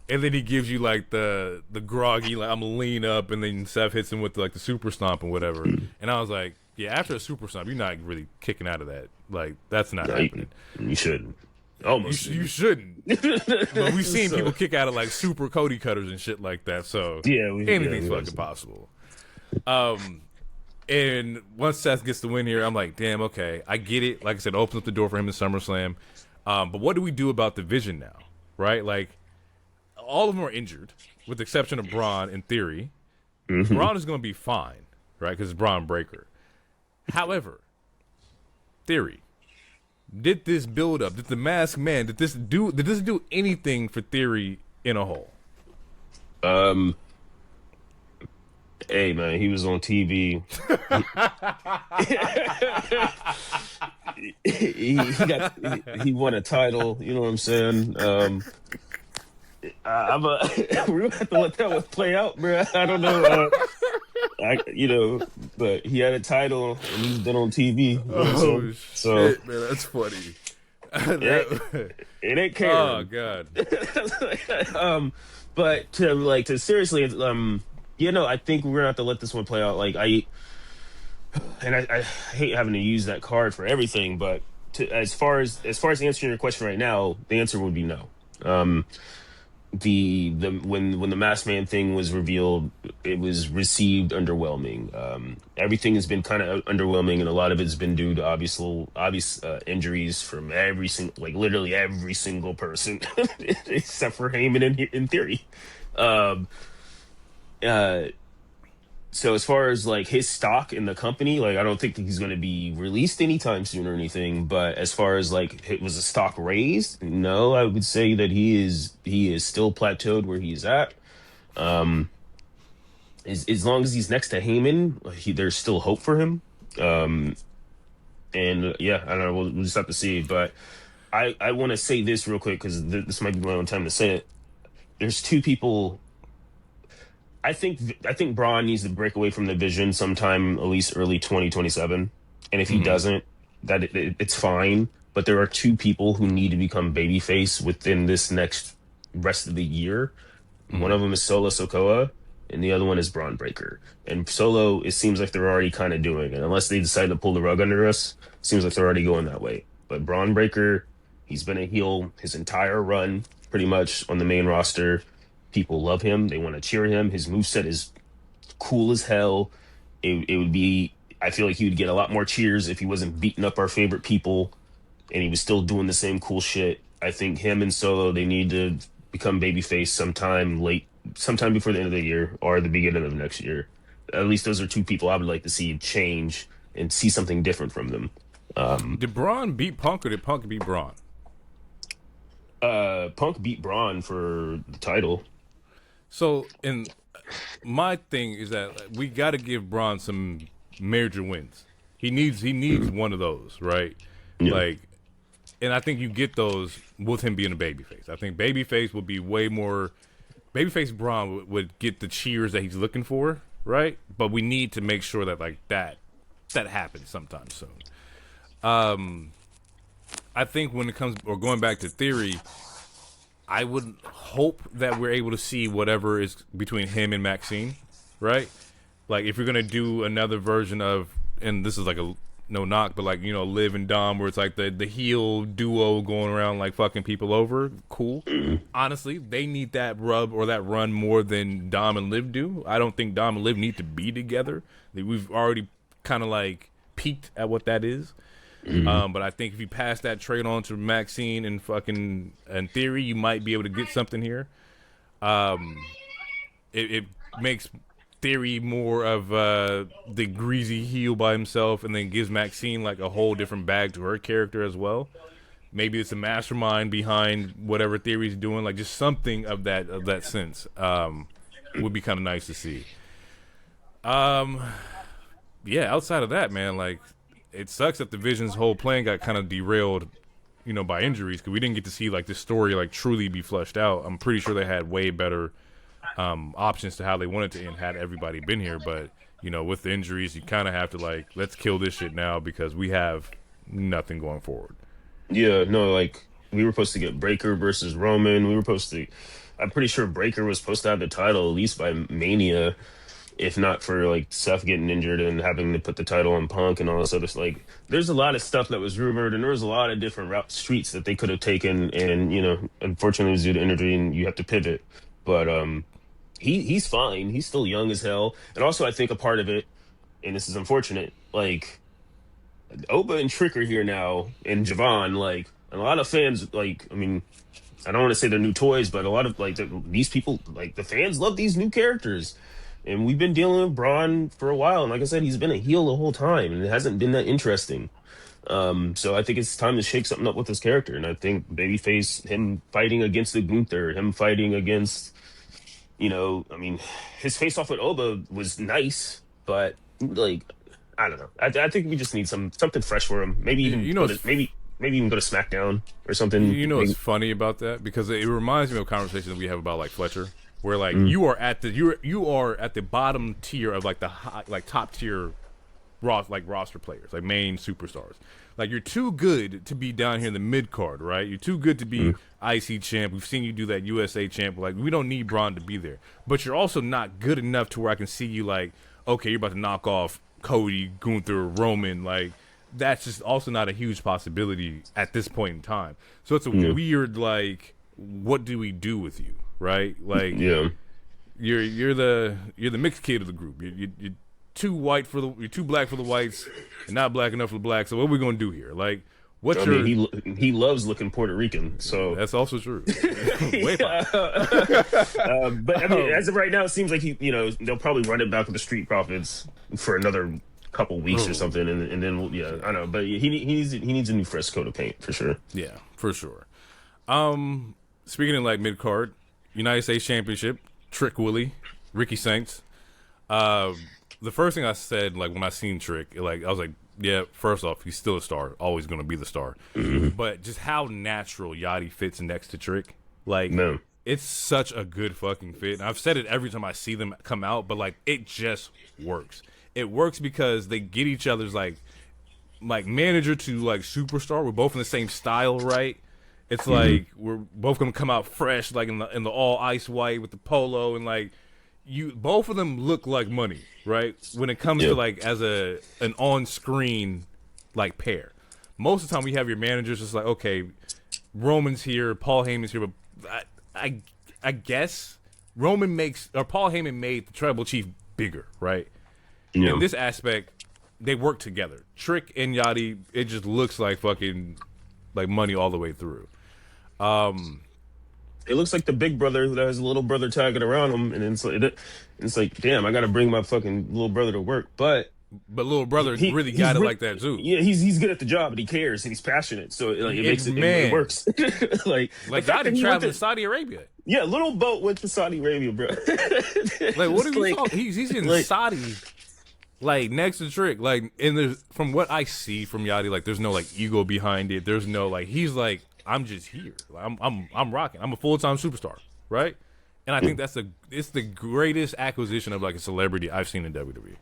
and then he gives you like the groggy, like, I'm gonna lean up, and then Seth hits him with like the Super Stomp and whatever. And I was like, yeah, after a Super Stomp, you're not really kicking out of that. Like, that's not happening. You shouldn't. Almost. You shouldn't. But we've seen people kick out of like super Cody cutters and shit like that. So anything's fucking possible. And once Seth gets the win here, I'm like, damn, okay, I get it. Like I said, opens up the door for him in SummerSlam. But what do we do about the Vision now? Right? Like, all of them are injured, with the exception of Braun in theory. Braun is going to be fine, right? Because it's Braun Breaker. However, theory. Did this build up? Did the Masked Man? Did this do anything for Theory in a whole? Hey man, he was on TV. he won a title. You know what I'm saying? We're gonna have to let that one play out, bro. I don't know. But he had a title and he's been on TV. So shit, man, that's funny. It ain't caring. Oh god. But to seriously, I think we're gonna have to let this one play out. Like, I hate having to use that card for everything, but as far as answering your question right now, the answer would be no. When the Masked Man thing was revealed, it was received underwhelming. Everything has been kind of underwhelming, and a lot of it's been due to obvious injuries from literally every single person except for Heyman in theory. So as far as like his stock in the company, like, I don't think that he's going to be released anytime soon or anything. But as far as like, it was a stock raised? No, I would say that he is still plateaued where he's at. As long as he's next to Heyman, there's still hope for him. And yeah, I don't know. We'll just have to see. But I want to say this real quick, because this might be my own time to say it. there's two people. I think Braun needs to break away from the Vision sometime, at least early 2027. And if he doesn't, it's fine. But there are two people who need to become babyface within this next rest of the year. One of them is Solo Sikoa, and the other one is Braun Breaker. And Solo, it seems like they're already kind of doing it. Unless they decide to pull the rug under us, it seems like they're already going that way. But Braun Breaker, he's been a heel his entire run, pretty much, on the main roster. People love him. They want to cheer him. His moveset is cool as hell. It would be, I feel like he would get a lot more cheers if he wasn't beating up our favorite people and he was still doing the same cool shit. I think him and Solo, they need to become babyface sometime before the end of the year or the beginning of next year. At least those are two people I would like to see change and see something different from them. Did Braun beat Punk or did Punk beat Braun? Punk beat Braun for the title. So, and my thing is that we got to give Braun some major wins. He needs one of those, right? Yeah. Like, and I think you get those with him being a babyface. I think babyface would be way more. Babyface Braun would get the cheers that he's looking for, right? But we need to make sure that like that happens sometime soon. I think when it comes, or going back to Theory, I would hope that we're able to see whatever is between him and Maxine, right? Like, if you're going to do another version of, and this is like a no knock, but like, you know, Liv and Dom, where it's like the heel duo going around like fucking people over, cool. Honestly, they need that rub or that run more than Dom and Liv do. I don't think Dom and Liv need to be together. We've already kind of like peaked at what that is. But I think if you pass that trade on to Maxine and fucking and Theory, you might be able to get something here. It makes Theory more of the greasy heel by himself, and then gives Maxine like a whole different bag to her character as well. Maybe it's a mastermind behind whatever Theory's doing, like just something of that sense. Would be kind of nice to see. Yeah, outside of that, man, like, it sucks that the Vision's whole plan got kind of derailed, you know, by injuries, because we didn't get to see like this story like truly be fleshed out. I'm pretty sure they had way better options to how they wanted to end had everybody been here, but you know, with the injuries, you kind of have to like, let's kill this shit now because we have nothing going forward. Yeah, no, like we were supposed to get Breaker versus Roman. I'm pretty sure Breaker was supposed to have the title at least by Mania, if not for like Seth getting injured and having to put the title on Punk and all this other stuff. Like, there's a lot of stuff that was rumored, and there was a lot of different streets that they could have taken, and you know, unfortunately, it was due to injury, and you have to pivot. But he's fine. He's still young as hell, and also I think a part of it, and this is unfortunate, like Oba and Trick are here now, and Javon, like, and a lot of fans, like, I mean, I don't want to say they're new toys, but a lot of like these people, like the fans, love these new characters. And we've been dealing with Braun for a while. And like I said, he's been a heel the whole time. And it hasn't been that interesting. So I think it's time to shake something up with his character. And I think babyface, him fighting against the Gunther, him fighting against, you know, I mean, his face-off with Oba was nice. But, like, I don't know. I think we just need something fresh for him. Maybe even maybe even go to SmackDown or something. You know what's funny about that? Because it reminds me of a conversation that we have about, like, Fletcher. Where like you are at the bottom tier of like the high, like top tier roster players, like main superstars. Like, you're too good to be down here in the mid card, right? You're too good to be IC champ. We've seen you do that USA champ. Like, we don't need Braun to be there. But you're also not good enough to where I can see you like, okay, you're about to knock off Cody, Gunther, Roman. Like, that's just also not a huge possibility at this point in time. So it's a weird, like, what do we do with you? Right, like, yeah, you're the mixed kid of the group. You're too black for the whites, and not black enough for the blacks. So what are we gonna do here? Like, he loves looking Puerto Rican, so that's also true. But I mean, as of right now, it seems like they'll probably run it back with the Street Profits for another couple weeks or something, and then I know, but he needs a new fresh coat of paint for sure. Yeah, for sure. Speaking of like mid card. United States Championship, Trick Willie, Ricky Saints. The first thing I said, like, when I seen Trick, like, I was like, yeah, first off, he's still a star, always going to be the star. But just how natural Yachty fits next to Trick. Like, it's such a good fucking fit. And I've said it every time I see them come out, but like it just works. It works because they get each other's like manager to like superstar. We're both in the same style, right? It's like we're both gonna come out fresh, like in the all ice white with the polo, and like both of them look like money, right? When it comes to like as an on screen like pair. Most of the time we have your managers just like, okay, Roman's here, Paul Heyman's here, but I guess Paul Heyman made the Tribal Chief bigger, right? In this aspect, they work together. Trick and Yachty, it just looks like fucking like money all the way through. It looks like the big brother that has a little brother tagging around him, and it's like, damn, I got to bring my fucking little brother to work. But little brother really got it like that too. Yeah, he's good at the job, and he cares, and he's passionate. So like, it works. like Yachty traveling to Saudi Arabia. Yeah, little boat went to Saudi Arabia, bro. Like, what are you talking? He's in like, Saudi. Like next to Trick, like from what I see from Yachty, like there's no like ego behind it. There's no like he's like I'm just here. Like, I'm rocking. I'm a full-time superstar, right? And I think it's the greatest acquisition of like a celebrity I've seen in WWE.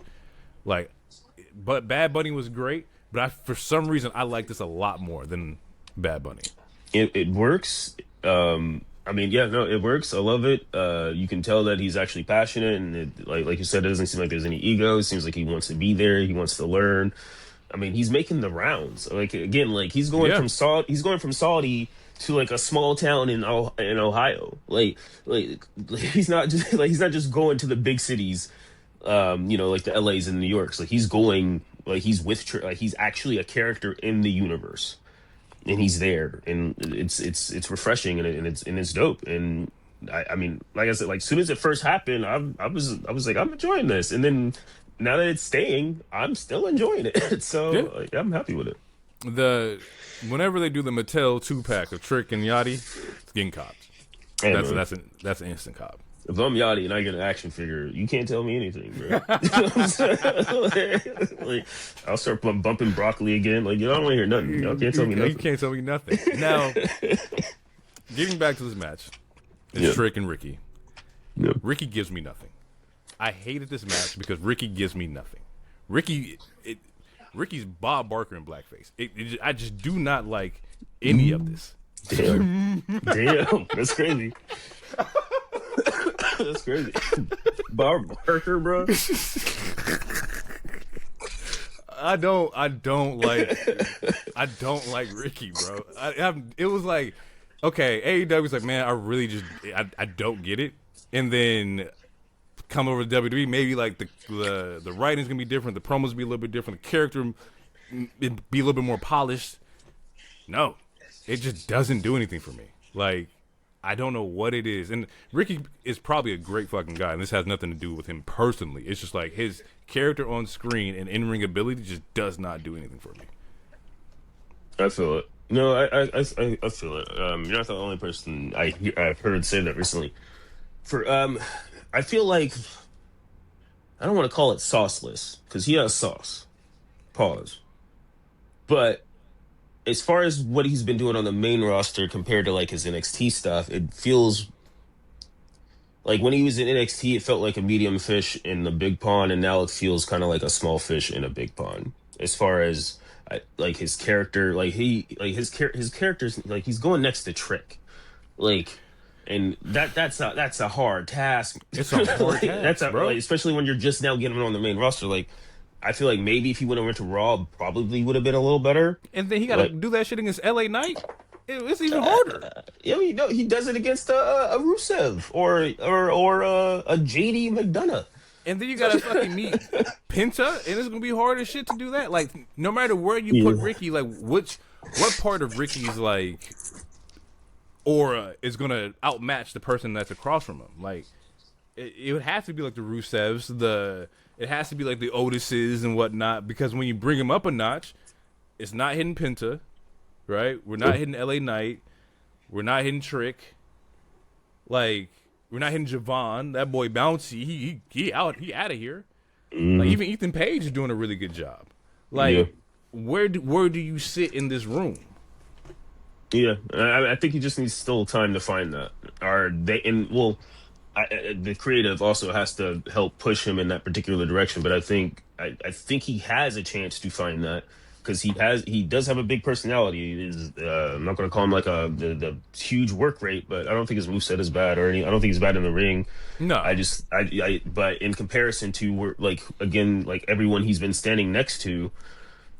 Like, but Bad Bunny was great, but for some reason I like this a lot more than Bad Bunny. It works. I mean, yeah, no, it works. I love it. You can tell that he's actually passionate, and like you said, it doesn't seem like there's any ego. It seems like he wants to be there. He wants to learn. I mean, he's making the rounds. Like again, like he's going from Saudi to like a small town in Ohio. Like he's not just going to the big cities. Like the LAs and New Yorks. Like he's going, like he's like he's actually a character in the universe. And he's there, and it's refreshing, and it's dope. And I mean, like I said, like as soon as it first happened, I was like, I'm enjoying this, and then now that it's staying, I'm still enjoying it. So like, I'm happy with it. Whenever they do the Mattel 2-pack of Trick and Yachty, it's getting copped. Hey, that's an instant cop. If I'm Yachty and I get an action figure, you can't tell me anything, bro. Like, I'll start bumping broccoli again. Like, I don't want to hear nothing. Y'all can't tell me nothing. You can't tell me nothing. Now, getting back to this match, it's Trick and Ricky. Yep. Ricky gives me nothing. I hated this match because Ricky gives me nothing. Ricky's Bob Barker in blackface. I just do not like any of this. Damn, that's crazy. That's crazy. Bob Barker, bro. I don't like Ricky, bro. It was like, okay, AEW's like, man, I don't get it. And then come over to WWE, maybe like the writing's gonna be different, the promos be a little bit different, the character be a little bit more polished. No, it just doesn't do anything for me. Like, I don't know what it is. And Ricky is probably a great fucking guy, and this has nothing to do with him personally. It's just like his character on screen and in-ring ability just does not do anything for me. I feel it. No, I feel it. You're not the only person I've heard say that recently. I feel like, I don't want to call it sauceless, because he has sauce. Pause. But as far as what he's been doing on the main roster compared to like his NXT stuff, it feels like when he was in NXT, it felt like a medium fish in the big pond, and now it feels kind of like a small fish in a big pond. As far as like his character, like his character's like he's going next to Trick, like, and that's a hard task. It's a hard task, bro. Like, especially when you're just now getting him on the main roster, like. I feel like maybe if he went over to Raw, probably would have been a little better. And then he got to do that shit against LA Knight. It's even harder. Yeah, he does it against a Rusev or a JD McDonough. And then you got to fucking meet Penta, and it's gonna be hard as shit to do that. Like, no matter where you put Ricky, like what part of Ricky's like aura is gonna outmatch the person that's across from him? Like, it would have to be like the Rusevs, it has to be like the Otises and whatnot, because when you bring him up a notch, it's not hitting Penta, right? We're not hitting LA Knight. We're not hitting Trick. Like, we're not hitting Javon. That boy Bouncy, he out of here. Like, even Ethan Page is doing a really good job. Like, where do you sit in this room? Yeah, I think he just needs still time to find that. Are they? And well, the creative also has to help push him in that particular direction. But I think he has a chance to find that because he does have a big personality. He is, I'm not going to call him like the huge work rate, but I don't think his moveset is bad or any. I don't think he's bad in the ring. No, But in comparison to like again, like everyone he's been standing next to,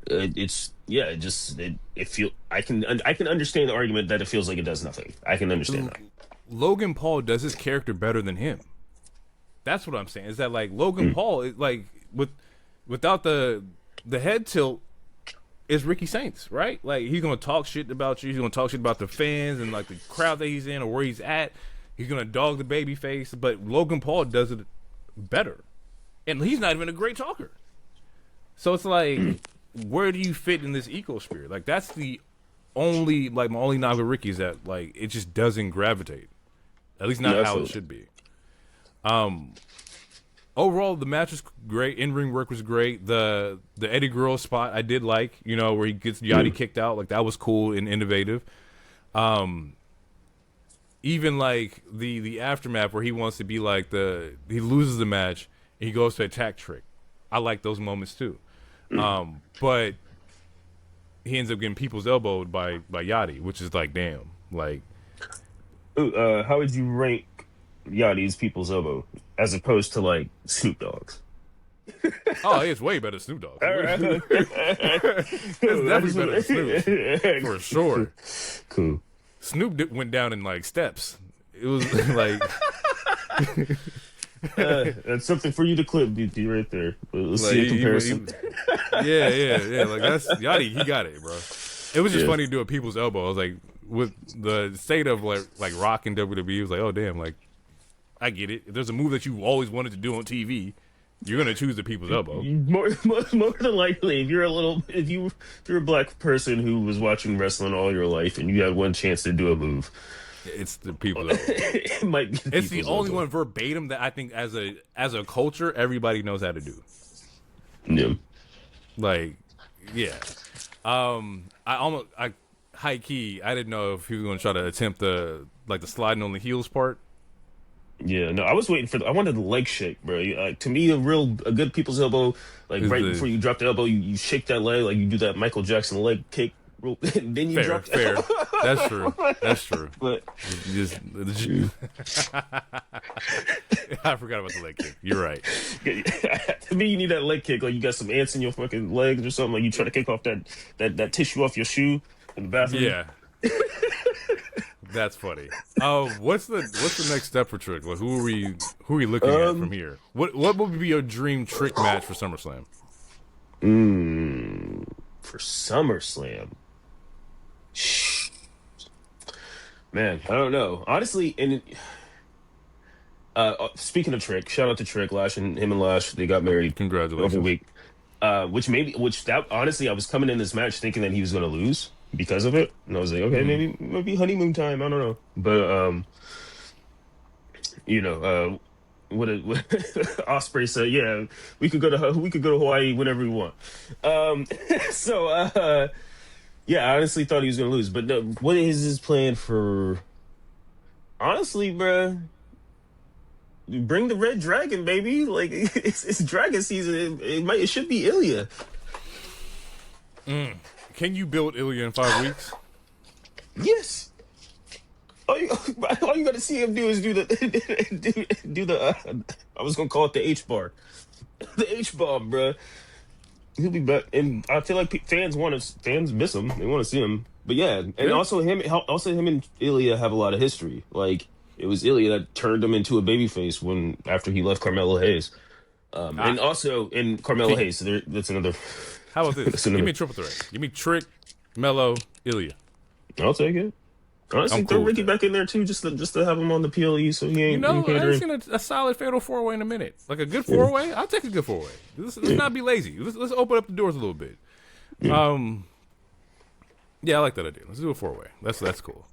it's yeah, it feel I can understand the argument that it feels like it does nothing. I can understand that. Logan Paul does his character better than him. That's what I'm saying. Is that like Logan Paul is like without the head tilt is Ricky Saints, right? Like he's gonna talk shit about you. He's gonna talk shit about the fans and like the crowd that he's in or where he's at. He's gonna dog the baby face, but Logan Paul does it better, and he's not even a great talker. So it's like, where do you fit in this ecosphere? Like that's the only my only knock with Ricky is that like it just doesn't gravitate. At least not how it should be. Overall, the match was great. In-ring work was great. The Eddie Guerrero spot I did like, where he gets Yachty kicked out. Like, that was cool and innovative. Even, like, the aftermath where he wants to be, like, he loses the match and he goes to attack Trick. I like those moments, too. But he ends up getting people's elbowed by Yachty, which is, like, damn. Like... how would you rank Yachty's people's elbow as opposed to like Snoop Dogg's? Oh, it's way better than Snoop Dogg. It's definitely better than Snoop for sure. Cool. Snoop went down in like steps. It was like that's something for you to clip, DT, right there. Let's see a comparison. Yeah. Like that's Yachty. He got it, bro. It was just funny to do a people's elbow. I was like, with the state of like Rock and WWE, it was like, oh damn, like I get it. If there's a move that you always wanted to do on TV, you're gonna choose the people's elbow. More than likely, if you're a black person who was watching wrestling all your life and you had one chance to do a move, it's the people's elbow. It might be. It's the only one verbatim that I think as a culture everybody knows how to do. Yeah. Like, yeah. I high key, I didn't know if he was going to try to attempt the sliding on the heels part. Yeah, no, I was waiting I wanted the leg shake, bro. To me, a good people's elbow, like before you drop the elbow, you shake that leg, like you do that Michael Jackson leg kick, and then you drop. Fair. That's true. But I forgot about the leg kick. You're right. To me, you need that leg kick, like you got some ants in your fucking legs or something, like you try to kick off that tissue off your shoe in the bathroom. Yeah. That's funny. What's the next step for Trick? Like, who are we looking at from here? What would be your dream Trick match for SummerSlam? For SummerSlam, man, I don't know. Honestly, and speaking of Trick, shout out to Trick Lash and him and Lash. They got married. Congratulations. Over the week. Honestly, I was coming in this match thinking that he was going to lose because of it, and I was like, okay, maybe honeymoon time. I don't know, but what Osprey said, yeah, we could go to Hawaii whenever we want. Yeah, I honestly thought he was going to lose, but no, what is his plan for? Honestly, bruh, bring the Red Dragon, baby. Like it's Dragon season. It should be Ilya. Can you build Ilya in 5 weeks? Yes. All you got to see him do is do the I was gonna call it the H bar, the H bomb, bruh. He'll be back, and I feel like fans miss him. They want to see him, but yeah, and also him and Ilya have a lot of history. Like it was Ilya that turned him into a babyface after he left Carmelo Hayes, and Carmelo Hayes. So that's another. How about this? Give me a triple threat. Give me Trick, Melo, Ilya. I'll take it. Honestly, throw Ricky back in there too, just to have him on the PLE, so he ain't. I've seen a solid fatal 4-way in a minute, like a good 4-way. I'll take a good 4-way. Let's not be lazy. Let's open up the doors a little bit. Yeah, I like that idea. Let's do a 4-way. That's cool.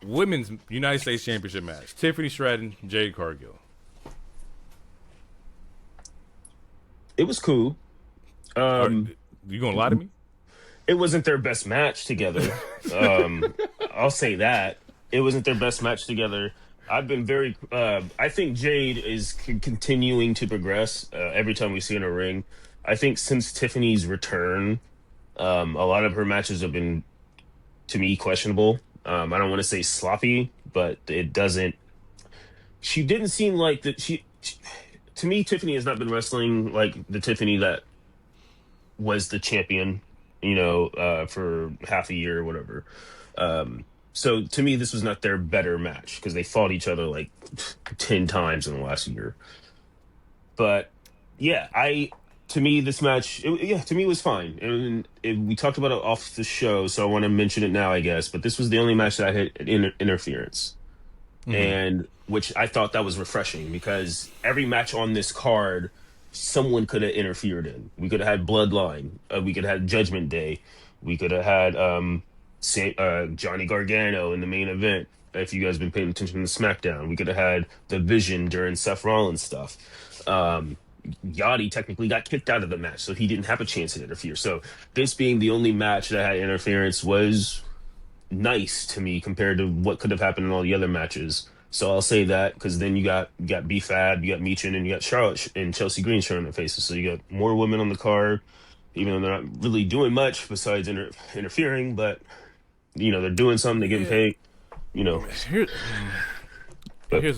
Women's United States Championship match: Tiffany Stratton, Jade Cargill. It was cool. You gonna lie to me? It wasn't their best match together. I'll say that. It wasn't their best match together. I've been very. I think Jade is continuing to progress every time we see her in a ring. I think since Tiffany's return, a lot of her matches have been, to me, questionable. I don't want to say sloppy, but it doesn't. She didn't seem like that. To me, Tiffany has not been wrestling like the Tiffany that was the champion, for half a year or whatever. So to me, this was not their better match because they fought each other like 10 times in the last year. But yeah, to me, this match, to me, it was fine. And we talked about it off the show, so I want to mention it now, I guess. But this was the only match that I had interference. And which I thought that was refreshing because every match on this card, someone could have interfered in. We could have had Bloodline. We could have had Judgment Day. We could have had Johnny Gargano in the main event. If you guys been paying attention to SmackDown, we could have had the Vision during Seth Rollins stuff. Yachty technically got kicked out of the match, so he didn't have a chance to interfere. So this being the only match that had interference was nice to me compared to what could have happened in all the other matches. So I'll say that because then you got B-Fab, you got Meechin, and you got Charlotte and Chelsea Green showing their faces. So you got more women on the card, even though they're not really doing much besides interfering. But they're doing something, they're getting paid. Here's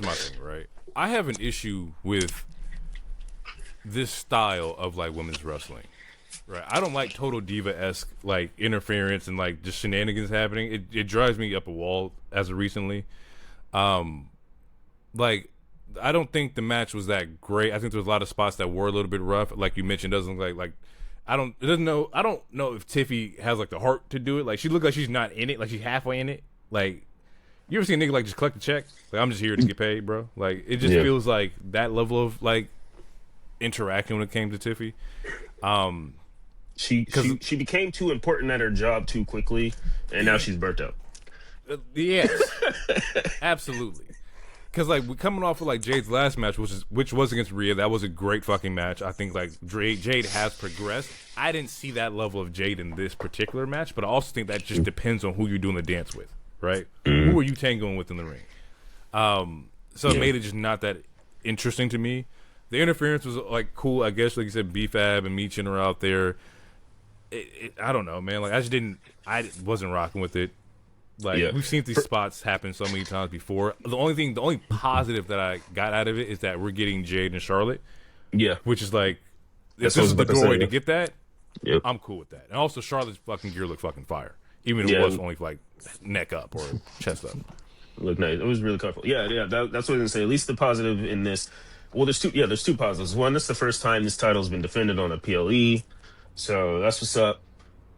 my thing, right? I have an issue with this style of like women's wrestling. Right, I don't like total diva-esque like interference and like just shenanigans happening. It drives me up a wall as of recently. Like I don't think the match was that great. I think there was a lot of spots that were a little bit rough. Like you mentioned, doesn't look like I don't know if Tiffy has like the heart to do it. Like she looked like she's not in it, like she's halfway in it. Like you ever seen a nigga like just collect the check? Like I'm just here to get paid, bro. Like it just feels like that level of like interaction when it came to Tiffy. She became too important at her job too quickly, and now she's burnt out. Yes, absolutely. Because like we're coming off of like Jade's last match, which was against Rhea. That was a great fucking match. I think like Jade has progressed. I didn't see that level of Jade in this particular match, but I also think that just depends on who you're doing the dance with, right? Who are you tangoing with in the ring? So it made it just not that interesting to me. The interference was like cool, I guess. Like you said, B-Fab and Meechin are out there. I don't know, man. Like I wasn't rocking with it. Like we've seen these spots happen so many times before. The only positive that I got out of it is that we're getting Jade and Charlotte. Yeah, which is like if this is the doorway to get that. Yep. I'm cool with that. And also Charlotte's fucking gear looked fucking fire, even if it was only like neck up or chest up. Looked nice. It was really comfortable. Yeah. That's what I was gonna say. At least the positive in this. Well, there's two positives. One, this is the first time this title has been defended on a PLE. So that's what's up.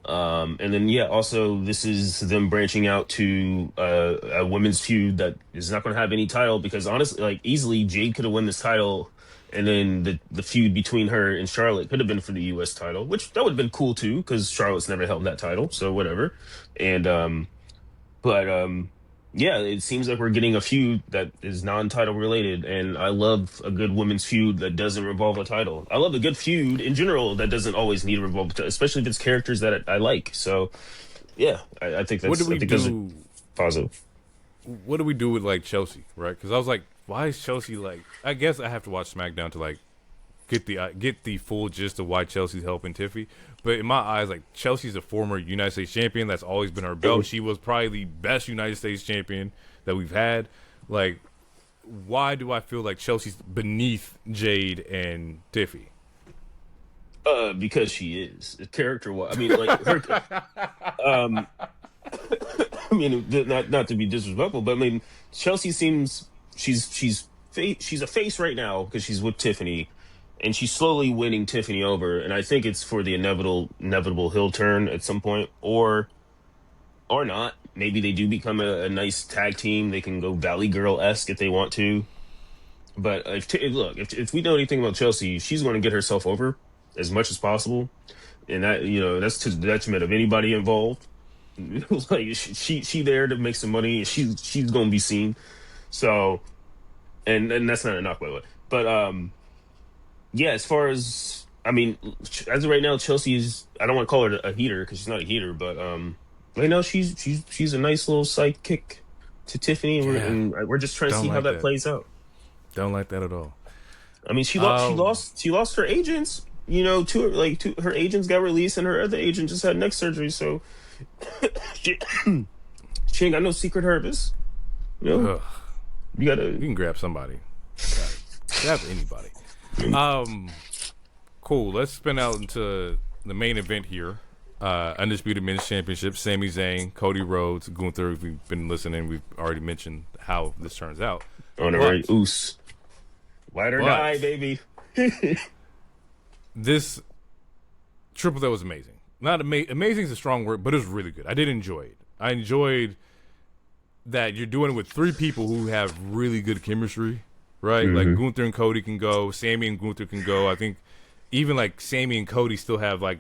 And then, also this is them branching out to a women's feud that is not going to have any title because honestly, like easily Jade could have won this title and then the feud between her and Charlotte could have been for the U.S. title, which that would have been cool too because Charlotte's never held that title. So whatever. And, it seems like we're getting a feud that is non-title related, and I love a good women's feud that doesn't revolve a title. I love a good feud in general that doesn't always need to revolve, especially if it's characters that I like. So, I think that's positive. What do we do with like Chelsea, right? Because I was like, why is Chelsea like? I guess I have to watch SmackDown to like get the full gist of why Chelsea's helping Tiffy. But in my eyes, like Chelsea's a former United States champion. That's always been her belt. She was probably the best United States champion that we've had. Like, why do I feel like Chelsea's beneath Jade and Tiffy? Because she is character-wise. I mean, like her. I mean, not to be disrespectful, but I mean, Chelsea seems she's a face right now because she's with Tiffany. And she's slowly winning Tiffany over, and I think it's for the inevitable heel turn at some point, or not. Maybe they do become a nice tag team. They can go Valley Girl-esque if they want to. But if we know anything about Chelsea, she's going to get herself over as much as possible, and that that's to the detriment of anybody involved. Like she there to make some money. She's going to be seen. So, and that's not a knock by the way, but. As far as I mean, as of right now, Chelsea is. I don't want to call her a heater because she's not a heater, but right now she's a nice little sidekick to Tiffany, Yeah, and we're just trying to don't see how like that that. plays out. Don't like that at all. I mean, she lost her agents. You know, two her agents got released, and her other agent just had neck surgery. So she, she ain't got no secret herpes. You know, Ugh. you gotta. You can grab somebody. Grab anybody. Cool. Let's spin out into the main event here. Undisputed Men's Championship. Sami Zayn, Cody Rhodes, Gunther. If we've been listening, we've already mentioned how this turns out. Honorary oos. Ride or die, baby. This triple threat was amazing. Not amazing is a strong word, but it was really good. I did enjoy it. I enjoyed that you're doing it with three people who have really good chemistry, right? Mm-hmm. Like Gunther and Cody can go, Sami and Gunther can go. I think even like Sami and Cody still have like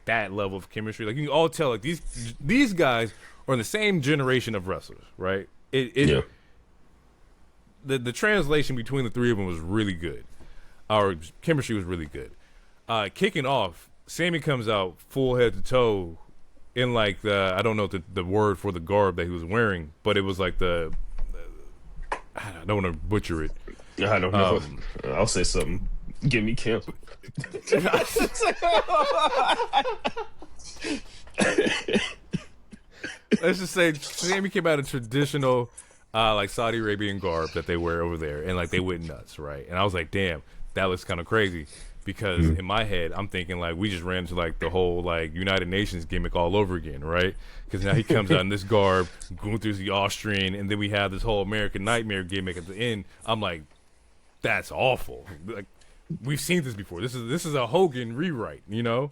that level of chemistry. Like you can all tell, like these guys are in the same generation of wrestlers, right? Yeah. The translation between the three of them was really good. Our chemistry was really good. Kicking off, Sami comes out full head to toe in like I don't know the word for the garb that he was wearing, but it was like I don't want to butcher it. I don't know. I'll say something. Get me canceled. Let's just say Sami came out in traditional like Saudi Arabian garb that they wear over there, and like they went nuts, right? And I was like, damn, that looks kind of crazy. Because in my head, I'm thinking like we just ran into like the whole like United Nations gimmick all over again, right? Because now he comes out in this garb, Gunther's the Austrian, and then we have this whole American Nightmare gimmick at the end. I'm like, that's awful. Like we've seen this before. This is a Hogan rewrite, you know?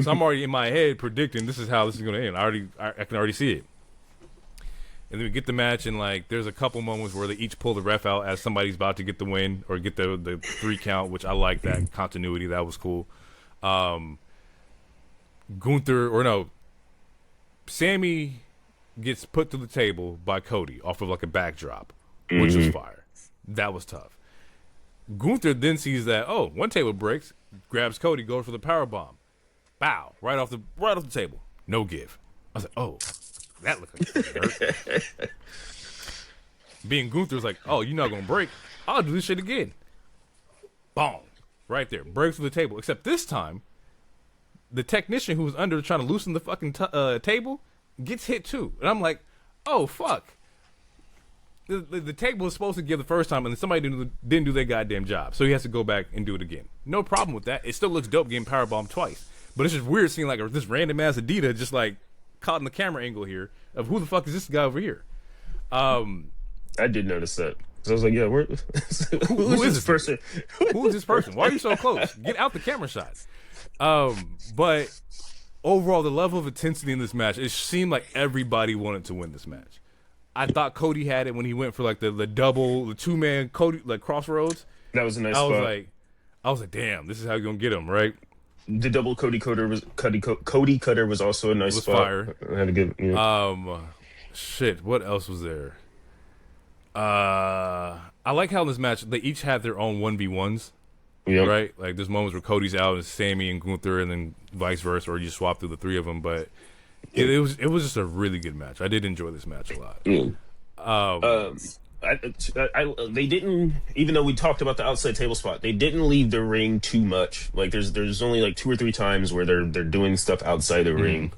So I'm already in my head predicting this is how this is going to end. I can already see it. And then we get the match, and like there's a couple moments where they each pull the ref out as somebody's about to get the win or get the 3 count, which I like that continuity. That was cool. Sami gets put to the table by Cody off of like a backdrop, which was fire. That was tough. Gunther then sees that one table breaks, grabs Cody, goes for the power bomb, bow right off the table, no give. I was like, oh. That looked like it hurt. Being Gunther's like, oh, you're not going to break. I'll do this shit again. Boom. Right there. Breaks through the table. Except this time, the technician who was under trying to loosen the fucking table gets hit too. And I'm like, oh, fuck. The table was supposed to give the first time, and then somebody didn't do their goddamn job. So he has to go back and do it again. No problem with that. It still looks dope getting powerbombed twice. But it's just weird seeing like this random ass Adidas just like caught in the camera angle here of who the fuck is this guy over here. I did notice that. So I was like, yeah, who is this person? Who is this person? Why are you so close? Get out the camera shot. But overall, the level of intensity in this match, it seemed like everybody wanted to win this match. I thought Cody had it when he went for like the double, the 2-man Cody like crossroads. That was a nice spot. I was like, damn, this is how you're gonna get him, right? The double Cody Cutter was also a nice spot. Fire. I had to give, you know. Shit, what else was there? I like how in this match they each had their own 1v1s. Yep. Right? Like there's moments where Cody's out and Sami and Gunther, and then vice versa, or you swap through the three of them. But it was just a really good match. I did enjoy this match a lot. They didn't, even though we talked about the outside table spot, they didn't leave the ring too much. Like there's only like 2 or 3 times where they're doing stuff outside the ring.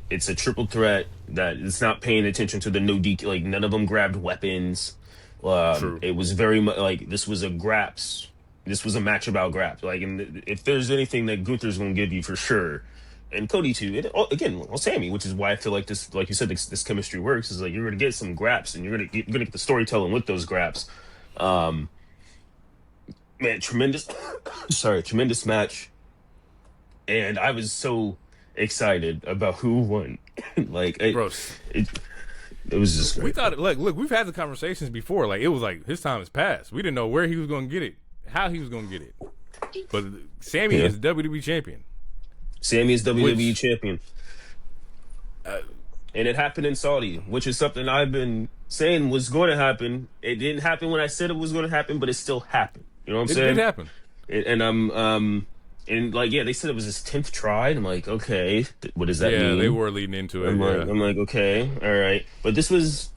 It's a triple threat that it's not paying attention to the no DQ. Like none of them grabbed weapons. It was very much like this was a graps. This was a match about graps. Like, and if there's anything that Gunther's going to give you for sure, and Cody too. Sami, which is why I feel like this, like you said, this chemistry works. Is like you're going to get some graps, and you're going to get the storytelling with those graps. Man, tremendous match, and I was so excited about who won. Like, it was just great. We thought, like, look, we've had the conversations before. Like, it was like his time has passed. We didn't know where he was going to get it, how he was going to get it. But Sami is the WWE champion. Sami is WWE champion. And it happened in Saudi, which is something I've been saying was going to happen. It didn't happen when I said it was going to happen, but it still happened. You know what I'm saying? It did happen. And and like, yeah, they said it was his 10th try. And I'm like, okay, what does that Yeah, mean? they were leading into it. I'm like, okay, all right. But this was,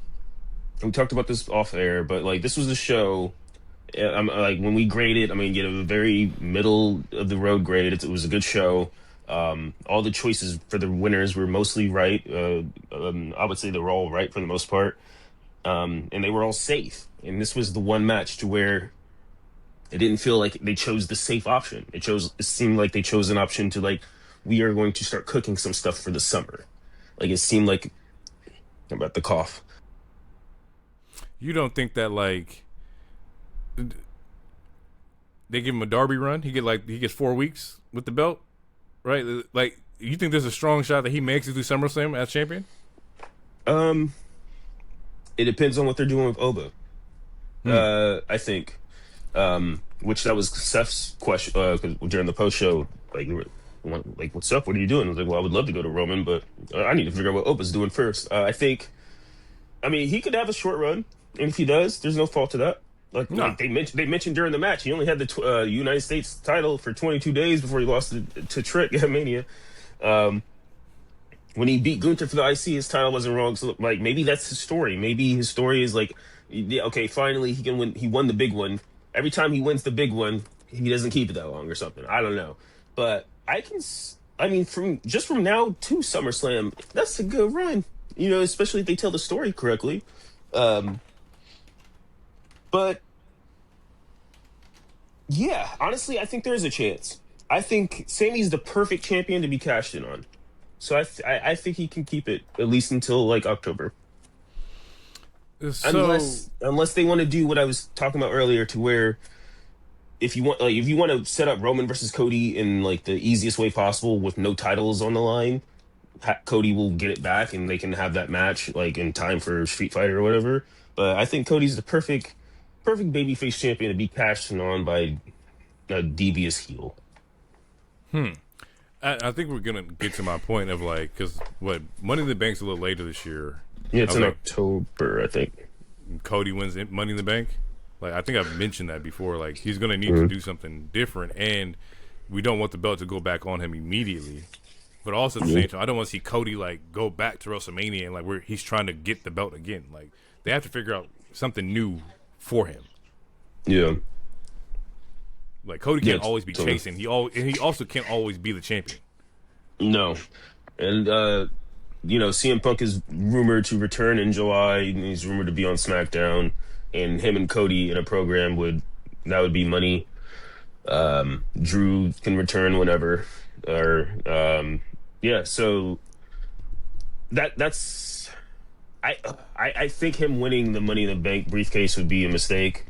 we talked about this off air, but like, this was the show. I'm like, when we graded, I mean, get a very middle of the road grade. It was a good show. All the choices for the winners were mostly right. I would say they were all right for the most part. And they were all safe. And this was the one match to where it didn't feel like they chose the safe option. It seemed like they chose an option to like, we are going to start cooking some stuff for the summer. Like, it seemed like, I'm about to cough. You don't think that like they give him a Darby run? He gets 4 weeks with the belt, right? Like, you think there's a strong shot that he makes it through SummerSlam as champion? It depends on what they're doing with Oba. I think, which that was Seth's question, 'cause during the post show, like, like, what's up? What are you doing? I was like, well, I would love to go to Roman, but I need to figure out what Oba's doing first. I think, I mean, he could have a short run, and if he does, there's no fault to that. Like they mentioned during the match, he only had the United States title for 22 days before he lost to Trick at Mania. When he beat Gunther for the IC, his title wasn't wrong. So, like, maybe that's his story. Maybe his story is like, yeah, okay, finally he can win. He won the big one. Every time he wins the big one, he doesn't keep it that long or something. I don't know, but I mean, from now to SummerSlam, that's a good run. You know, especially if they tell the story correctly. But yeah, honestly, I think there is a chance. I think Sammy's the perfect champion to be cashed in on. So I think he can keep it at least until like October. So, Unless they want to do what I was talking about earlier, to where if you want to set up Roman versus Cody in like the easiest way possible with no titles on the line, Cody will get it back and they can have that match like in time for Street Fighter or whatever. But I think Cody's the perfect babyface champion to be cashed in on by a devious heel. I think we're gonna get to my point of like, because Money in the Bank's a little later this year. Yeah, it's in October, I think. Cody wins Money in the Bank. Like, I think I've mentioned that before. Like, he's gonna need to do something different, and we don't want the belt to go back on him immediately. But also at the same time, I don't want to see Cody like go back to WrestleMania and like where he's trying to get the belt again. Like, they have to figure out something new for him. Yeah. Like, Cody can't always be chasing. He also can't always be the champion. No. And you know, CM Punk is rumored to return in July, and he's rumored to be on SmackDown, and him and Cody in a program would be money. Drew can return whenever. Or yeah, so that's I think him winning the Money in the Bank briefcase would be a mistake.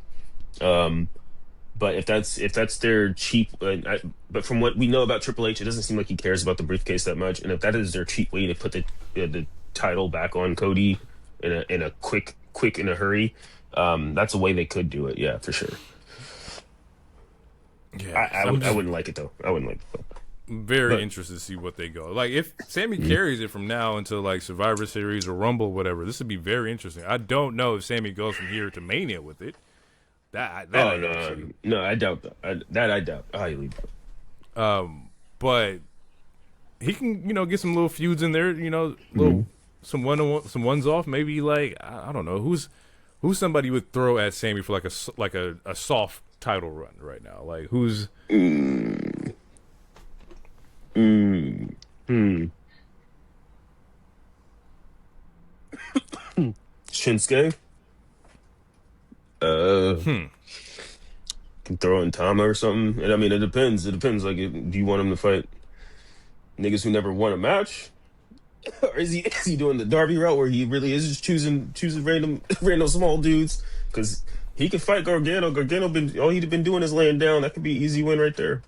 But if that's their cheap, but from what we know about Triple H, it doesn't seem like he cares about the briefcase that much. And if that is their cheap way to put the title back on Cody in a quick in a hurry, that's a way they could do it. Yeah, for sure. Yeah, I wouldn't like it though. I wouldn't like it though. Very interested to see what they go. Like, if Sammy carries it from now until like Survivor Series or Rumble, or whatever, this would be very interesting. I don't know if Sammy goes from here to Mania with it. No, I doubt that. I doubt. Highly doubt. But he can, get some little feuds in there. Some ones off. Maybe like I don't know who's somebody you would throw at Sammy for like a soft title run right now. Like who's. Shinsuke. Can throw in Tama or something. And I mean, it depends. Like, do you want him to fight niggas who never won a match, or is he doing the Darby route where he really is just choosing random small dudes? Because he could fight Gargano. All he'd been doing is laying down. That could be an easy win right there.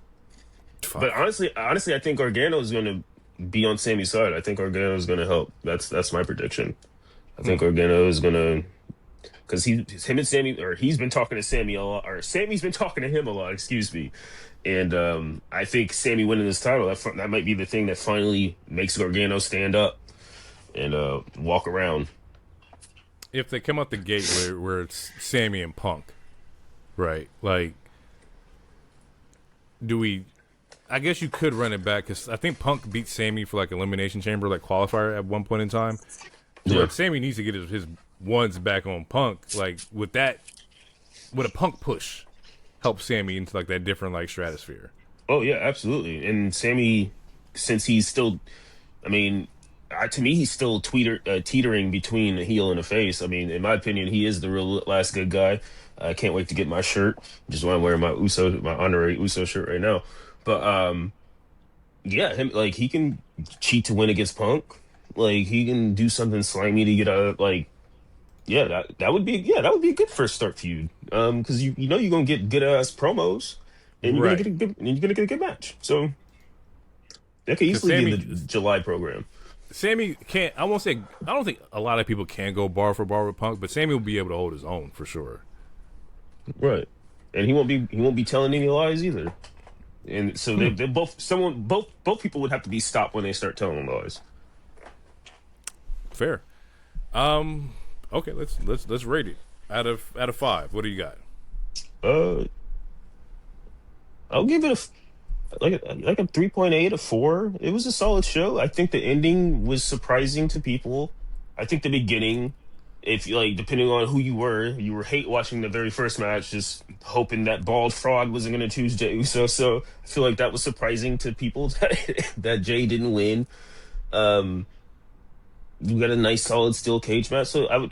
Fuck. But honestly, I think Gargano is going to be on Sammy's side. I think Gargano is going to help. That's my prediction. I think Gargano is going to. Because he's been talking to Sammy a lot, or Sammy's been talking to him a lot, excuse me. And I think Sammy winning this title, that might be the thing that finally makes Gargano stand up and walk around. If they come out the gate where it's Sammy and Punk, right? Like, do we? I guess you could run it back because I think Punk beat Sammy for like Elimination Chamber like qualifier at one point in time. So like, Sammy needs to get his ones back on Punk. Like with that, with a Punk push, help Sammy into like that different like stratosphere. Oh yeah, absolutely. And Sammy, since he's still, I mean, to me, he's still teetering between a heel and a face. I mean, in my opinion, he is the real last good guy. I can't wait to get my shirt. Just want to wear my honorary Uso shirt right now. But yeah, him like he can cheat to win against Punk. Like he can do something slimy to get out. Like yeah, that would be a good first start feud. Because you know you're gonna get good ass promos, and you're gonna get a good match. So that could easily be the July program. Sammy can't. I won't say. I don't think a lot of people can go bar for bar with Punk, but Sammy will be able to hold his own for sure. Right, and he won't be telling any lies either. And so they both people would have to be stopped when they start telling lies. Fair. Okay, let's rate it out of 5. What do you got? I'll give it a 3.8, a 4. It was a solid show. I think the ending was surprising to people. I think the beginning, if like depending on who you were hate watching the very first match, just hoping that bald fraud wasn't going to choose Jey Uso. So I feel like that was surprising to people that Jey didn't win. You got a nice solid steel cage match. So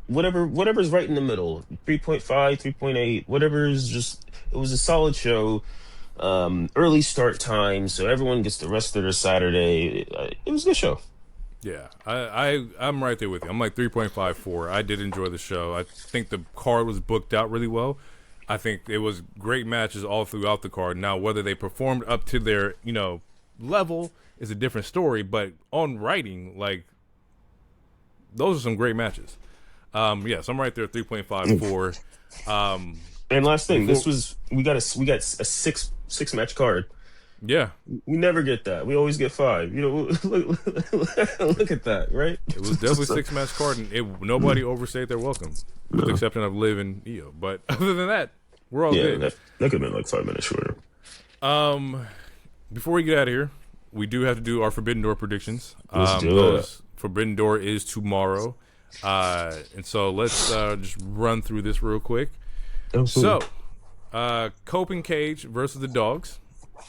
whatever's right in the middle, 3.5, 3.8, whatever's just, it was a solid show. Early start time, so everyone gets the rest of their Saturday. It was a good show. Yeah, I'm right there with you. I'm like 3.54. I did enjoy the show. I think the card was booked out really well. I think it was great matches all throughout the card. Now, whether they performed up to their, level is a different story, but on writing, like, those are some great matches. Yeah, so I'm right there at 3.54. And last thing, we got a 6 match card. Yeah, we never get that. We always get 5. Look at that, right? It was definitely 6 match card, and nobody overstayed their welcome, with the exception of Liv and Io. But other than that, we're all good. That could have been like 5 minutes shorter. Before we get out of here, we do have to do our Forbidden Door predictions. Let's do it. Forbidden Door is tomorrow, and so let's just run through this real quick. Absolutely. So, Cope and Cage versus the Dogs.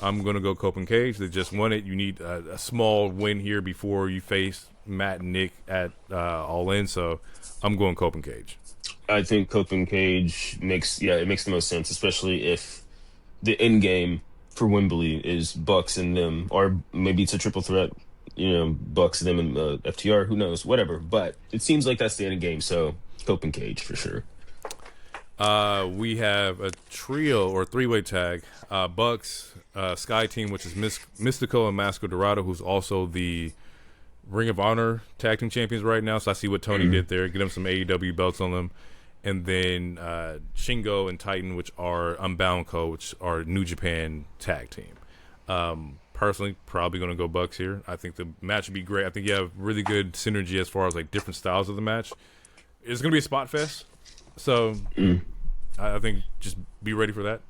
I'm going to go Cope and Cage. They just won it. You need a small win here before you face Matt and Nick at All In, so I'm going Cope and Cage. I think Cope and Cage makes the most sense, especially if the end game for Wembley is Bucks and them, or maybe it's a triple threat, Bucks, them, and FTR, who knows, whatever. But it seems like that's the end game, so Cope and Cage for sure. We have a trio or 3-way tag. Bucks, Sky Team, which is Mystico and Masco Dorado, who's also the Ring of Honor tag team champions right now. So I see what Tony did there. Get them some AEW belts on them. And then Shingo and Titan, which are Unbound Co., which are New Japan tag team. Personally, probably going to go Bucks here. I think the match would be great. I think you have really good synergy as far as like different styles of the match. It's going to be a spot fest. So I think just be ready for that.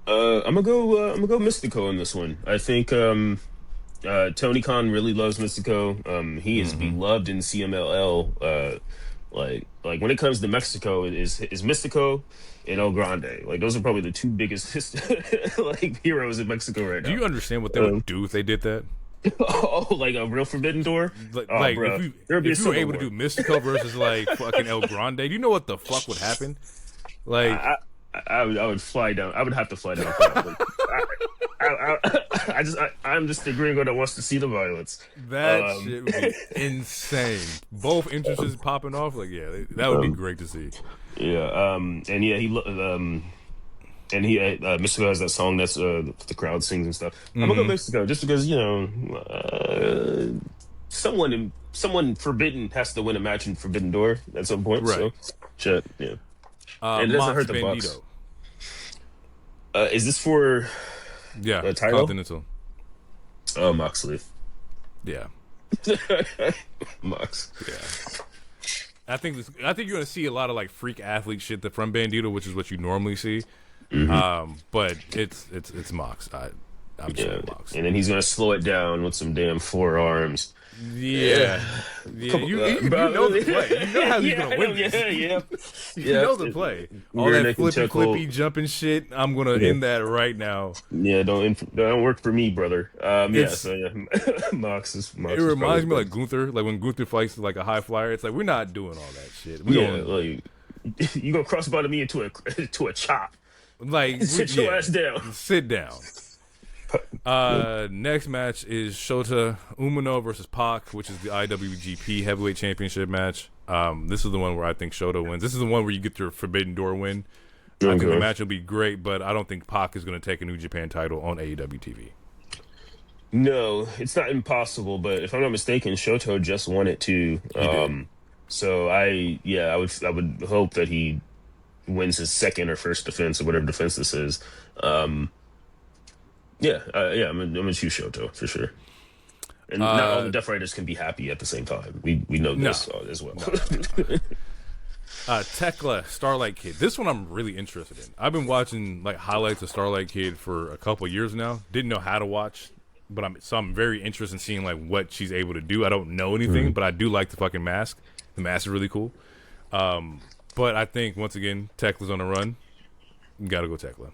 I'm gonna go Mystico in this one. I think Tony Khan really loves Mystico. He is beloved in CMLL. Like when it comes to Mexico, is Mystico and El Grande. Like those are probably the two biggest heroes in Mexico right now. Do you understand what they would do if they did that? Oh, like a real Forbidden Door? Like bro, if you were able to do Mystico versus like fucking El Grande, do you know what the fuck would happen? Like I would fly down. I would have to fly down. I'm just the gringo that wants to see the violence. That shit would be insane. Both entrances popping off. Like that would be great to see. Yeah. And Mystico has that song that's the crowd sings and stuff. I'm gonna go Mystico just because someone forbidden has to win a match in Forbidden Door at some point. Right. So shit. Yeah. And it doesn't hurt the Bandito. Bucks. Is this for title? Continental? Oh, Moxley. Yeah. Mox. Yeah. I think you're gonna see a lot of like freak athlete shit from Bandito, which is what you normally see. But it's Mox. I'm saying Mox. And then he's gonna slow it down with some damn forearms. Yeah. You know the play. You know how he's gonna win this. You know the play. All that flippy jumping shit. I'm gonna end that right now. Yeah, don't work for me, brother. Mox is. It reminds me like Gunther, like when Gunther fights like a high flyer. It's like we're not doing all that shit. Like you gonna crossbody me into a chop. Like sit your ass down. Sit down. Next match is Shota Umino versus Pac, which is the IWGP Heavyweight Championship match. This is the one where I think Shota wins. This is the one where you get your Forbidden Door win. I think the match will be great, but I don't think Pac is going to take a New Japan title on AEW TV. No, it's not impossible, but if I'm not mistaken, Shota just won it too. So I would hope that he wins his second or first defense or whatever defense this is. I'm gonna choose Shota for sure. And not all the Death Riders can be happy at the same time. We know this as well. Tekla, Starlight Kid. This one I'm really interested in. I've been watching like highlights of Starlight Kid for a couple years now. Didn't know how to watch, but I'm very interested in seeing like what she's able to do. I don't know anything, but I do like the fucking mask. The mask is really cool. But I think once again, Tekla's on the run. You gotta go Tekla.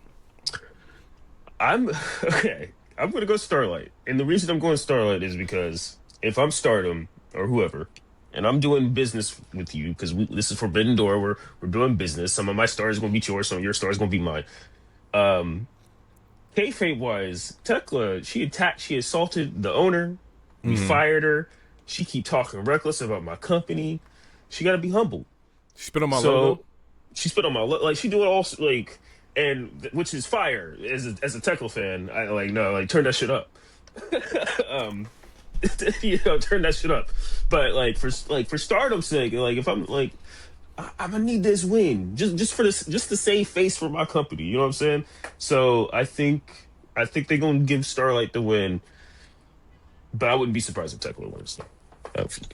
I'm gonna go Starlight, and the reason I'm going Starlight is because if I'm Stardom or whoever, and I'm doing business with you because this is Forbidden Door, we're doing business. Some of my stars gonna beat yours, some of your stars gonna beat mine. Kayfabe wise, Tekla, she assaulted the owner. We fired her. She keep talking reckless about my company. She gotta be humble. She spit on my logo. She spit on my logo. Like she do it all like. And which is fire as a Tekla fan. I turn that shit up. Turn that shit up. But for Stardom's sake, like if I'm like I'm gonna need this win just to save face for my company. You know what I'm saying? So I think they're gonna give Starlight the win, but I wouldn't be surprised if Tekla wins.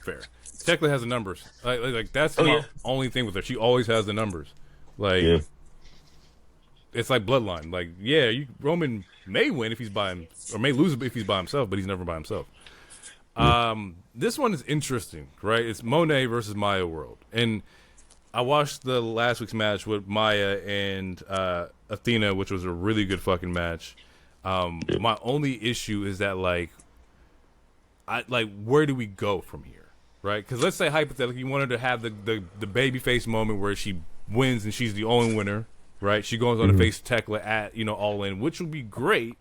Fair. Tekla has the numbers. Like that's my only thing with her. She always has the numbers. It's like Bloodline. Like, Roman may win if he's by him, or may lose if he's by himself, but he's never by himself. This one is interesting, right? It's Monet versus Maya World. And I watched the last week's match with Maya and Athena, which was a really good fucking match. My only issue is that, where do we go from here, right? Because let's say, hypothetically, you wanted to have the babyface moment where she wins and she's the only winner. Right, she goes on to face Tekla at All In, which would be great.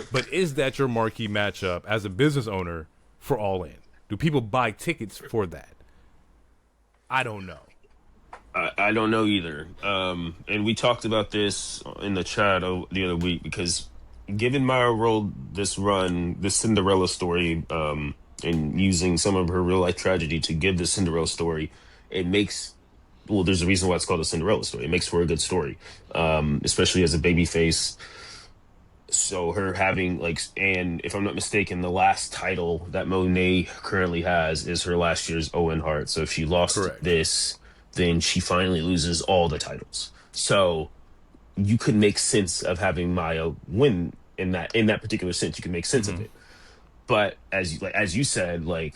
But is that your marquee matchup as a business owner for All In? Do people buy tickets for that? I don't know. I don't know either. And we talked about this in the chat the other week because given Maya World this run, this Cinderella story, and using some of her real life tragedy to give the Cinderella story, it makes. Well, there's a reason why it's called a Cinderella story. It makes for a good story, especially as a babyface. So her having and if I'm not mistaken, the last title that Monet currently has is her last year's Owen Hart. So if she lost this, then she finally loses all the titles. So you could make sense of having Maya win in that particular sense. You can make sense of it. But as you said, I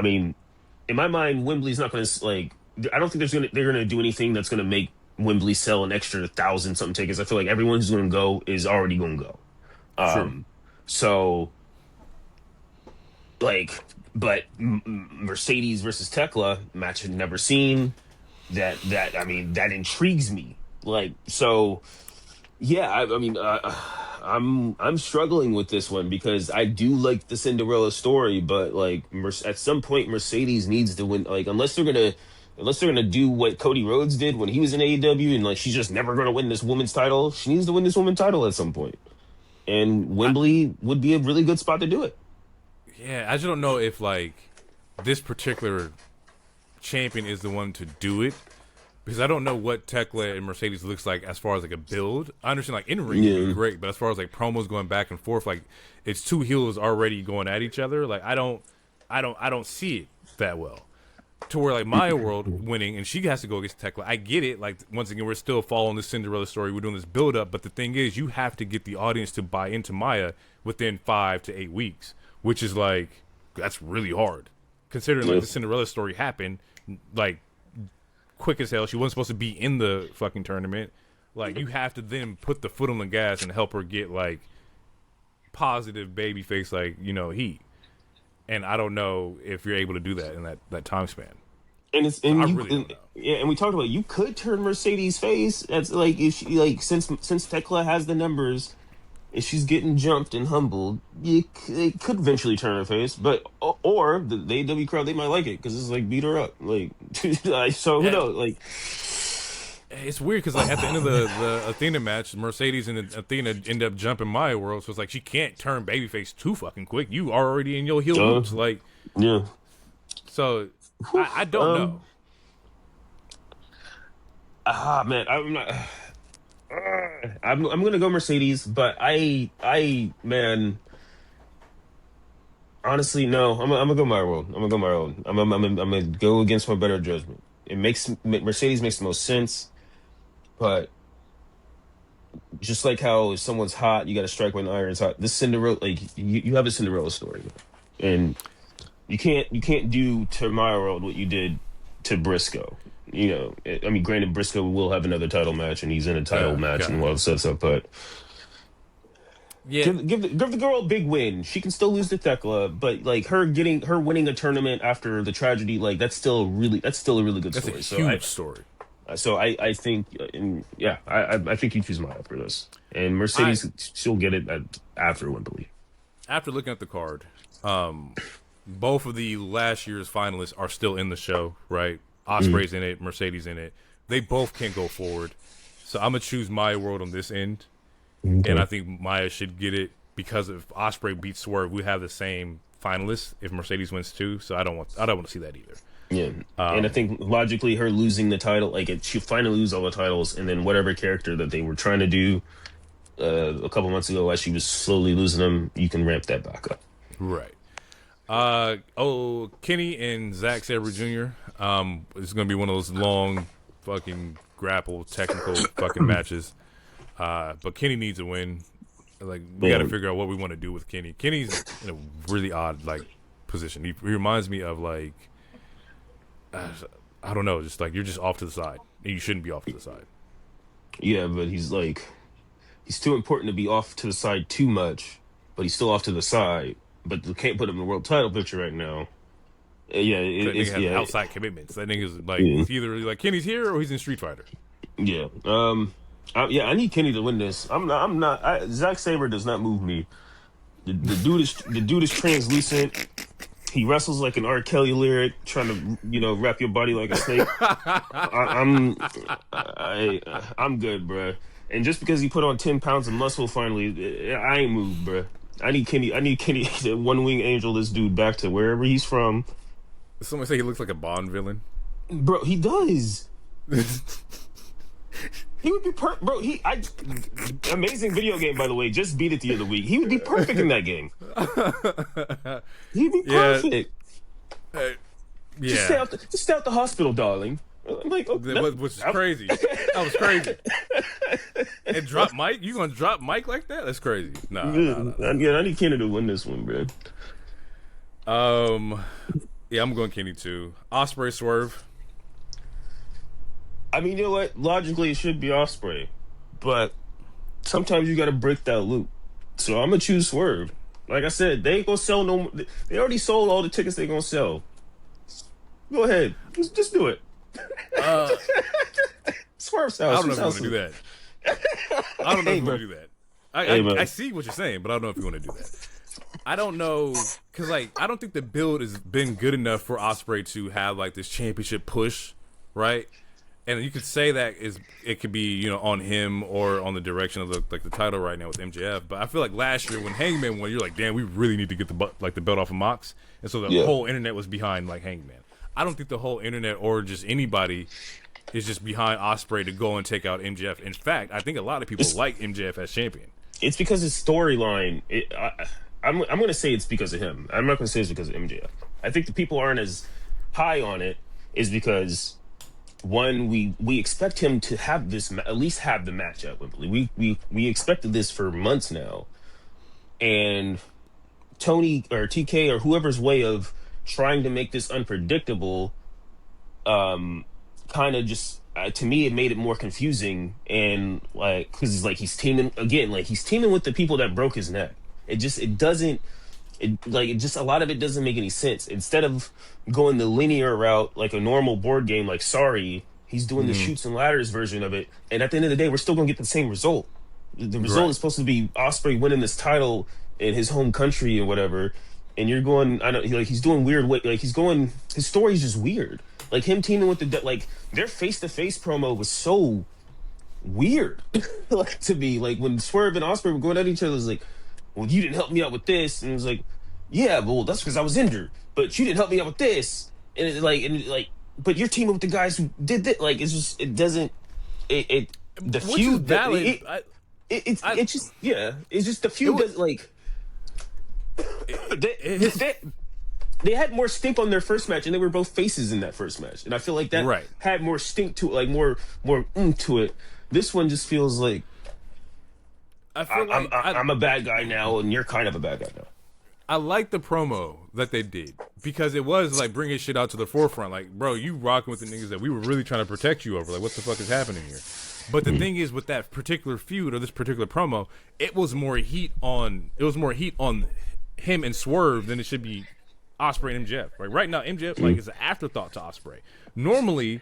mean, in my mind, Wembley's not going to I don't think they're gonna do anything that's gonna make Wembley sell an extra 1,000 something tickets. I feel like everyone who's gonna go is already gonna go. So but Mercedes versus Tekla match I've never seen. That intrigues me. I'm struggling with this one because I do like the Cinderella story, but at some point Mercedes needs to win. Unless they're gonna do what Cody Rhodes did when he was in AEW, and she's just never gonna win this woman's title. She needs to win this woman's title at some point, and Wembley would be a really good spot to do it. Yeah, I just don't know if this particular champion is the one to do it because I don't know what Tekla and Mercedes looks like as far as a build. I understand in ring would be great, but as far as promos going back and forth, it's two heels already going at each other. I don't see it that well. to where like Maya World winning and she has to go against Tekla. I get it. Like once again, we're still following this Cinderella story. We're doing this build up, but the thing is, you have to get the audience to buy into Maya within 5 to 8 weeks, which is like that's really hard considering like the Cinderella story happened like quick as hell. She wasn't supposed to be in the fucking tournament. Like you have to then put the foot on the gas and help her get like positive baby face like heat. And I don't know if you're able to do that in that time span. And it's and so really and we talked about you could turn Mercedes face. That's like if she, like since Tekla has the numbers, if she's getting jumped and humbled, it could eventually turn her face. But or the AEW crowd, they might like it because it's like beat her up. Like so who knows? Like it's weird because like at the end of the Athena match, Mercedes and Athena end up jumping Maya World, so it's like she can't turn babyface too fucking quick. You are already in your heel loops, like So I don't know. Man, I'm not. I'm gonna go Mercedes, but man, honestly, no. I'm gonna go Maya World. I'm gonna go against my better judgment. Mercedes makes the most sense. But just like how if someone's hot, you got to strike when the iron's hot. This Cinderella, like you have a Cinderella story, and you can't do to Maya World what you did to Briscoe. I mean, granted, Briscoe will have another title match, and he's in a title match and all that stuff. But give the girl a big win. She can still lose to Tekla, but like her winning a tournament after the tragedy, like that's still a really good story. That's a huge story. So I think, I think you choose Maya for this, and Mercedes she'll get it after Wembley. After looking at the card, both of the last year's finalists are still in the show, right? Ospreay's in it, Mercedes in it. They both can't go forward, so I'm gonna choose Maya World on this end, and I think Maya should get it because if Ospreay beats Swerve, we have the same finalists. If Mercedes wins too, so I don't want to see that either. Yeah, and I think logically, her losing the title, like she'll finally lose all the titles, and then whatever character that they were trying to do a couple months ago, as she was slowly losing them, you can ramp that back up. Right. Kenny and Zack Sabre Jr. It's gonna be one of those long, fucking grapple technical fucking matches. But Kenny needs a win. Like we got to figure out what we want to do with Kenny. Kenny's in a really odd like position. He reminds me of like. I don't know, just like you're just off to the side. And you shouldn't be off to the side. Yeah, but he's too important to be off to the side too much, but he's still off to the side. But you can't put him in the world title picture right now. It's outside commitments. That nigga's like it's either like Kenny's here or he's in Street Fighter. Yeah. I need Kenny to win this. Zack Sabre does not move me. The dude is translucent. He wrestles like an R. Kelly lyric, trying to, wrap your body like a snake. I'm good, bruh. And just because he put on 10 pounds of muscle finally, I ain't moved, bruh. I need Kenny, the one-wing angel this dude back to wherever he's from. Someone say he looks like a Bond villain. Bro, he does. He would be bro. Amazing video game, by the way. Just beat it the other week. He would be perfect in that game. He'd be perfect. Just stay out the hospital, darling. I'm like, which is crazy. That was crazy. And drop Mike? You gonna drop Mike like that? That's crazy. Nah. I need Kenny to win this one, bro. Yeah, I'm going Kenny too. Ospreay Swerve. I mean, you know what? Logically, it should be Ospreay, but sometimes you got to break that loop. So I'm gonna choose Swerve. Like I said, they ain't gonna sell no more. They already sold all the tickets they gonna sell. Go ahead, just do it. Swerve sounds. I don't know if you want to do that. I don't know if you want to do that. I see what you're saying, but I don't know if you want to do that. I don't know, because like I don't think the build has been good enough for Ospreay to have like this championship push, right? And you could say that it could be on him or on the direction of the title right now with MJF. But I feel like last year when Hangman won, you're like, damn, we really need to get the belt off of Mox, and so the whole internet was behind like Hangman. I don't think the whole internet or just anybody is just behind Ospreay to go and take out MJF. In fact, I think a lot of people like MJF as champion. It's because his storyline. I'm going to say it's because of him. I'm not going to say it's because of MJF. I think the people aren't as high on it is because one, we expect him to have this at least have the match at Wembley. We expected this for months now, and Tony or TK or whoever's way of trying to make this unpredictable, kind of just to me it made it more confusing, and like because like he's teaming again, like he's teaming with the people that broke his neck. It doesn't a lot of it doesn't make any sense. Instead of going the linear route like a normal board game, like Sorry, he's doing the shoots and ladders version of it, and at the end of the day, we're still gonna get the same result. The result is supposed to be Ospreay winning this title in his home country or whatever, and you're going, I don't like he's doing weird way, like he's going, his story's just weird. Like him teaming with like their face-to-face promo was so weird, like to me. Like when Swerve and Ospreay were going at each other, it was like, well, you didn't help me out with this, and it was like, yeah, well, that's because I was injured, but you didn't help me out with this, and it's like, but you're teaming with the guys who did that. Like it's just, it doesn't, the Which feud is valid. it's just, yeah, it's just the feud does like. They had more stink on their first match, and they were both faces in that first match, and I feel like that had more stink to it, like more to it. This one just feels like I feel like I'm a bad guy now, and you're kind of a bad guy now. I like the promo that they did because it was like bringing shit out to the forefront. Like, bro, you rocking with the niggas that we were really trying to protect you over. Like, what the fuck is happening here? But the thing is, with that particular feud or this particular promo, it was more heat on him and Swerve than it should be Ospreay and MJF. Like right now, MJF like is an afterthought to Ospreay. Normally,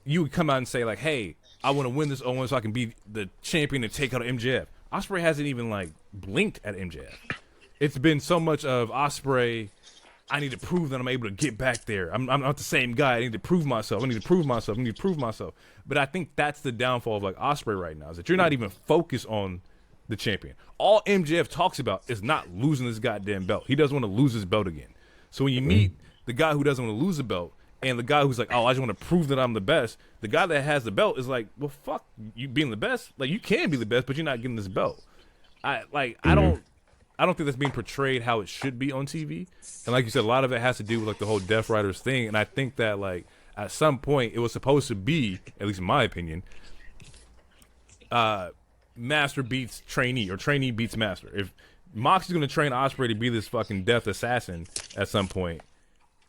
you would come out and say like, "Hey, I want to win this 0-1 so I can be the champion and take out MJF." Ospreay hasn't even like blinked at MJF. It's been so much of Ospreay. I need to prove that I'm able to get back there. I'm not the same guy. I need to prove myself. I need to prove myself. I need to prove myself. But I think that's the downfall of like Ospreay right now is that you're not even focused on the champion. All MJF talks about is not losing this goddamn belt. He doesn't want to lose his belt again. So when you meet the guy who doesn't want to lose the belt and the guy who's like, oh, I just want to prove that I'm the best, the guy that has the belt is like, well, fuck you being the best. Like you can be the best, but you're not getting this belt. I don't think that's being portrayed how it should be on TV. And like you said, a lot of it has to do with like the whole Death Riders thing. And I think that like at some point it was supposed to be, at least in my opinion, master beats trainee or trainee beats master. If Moxie's going to train Ospreay to be this fucking death assassin at some point,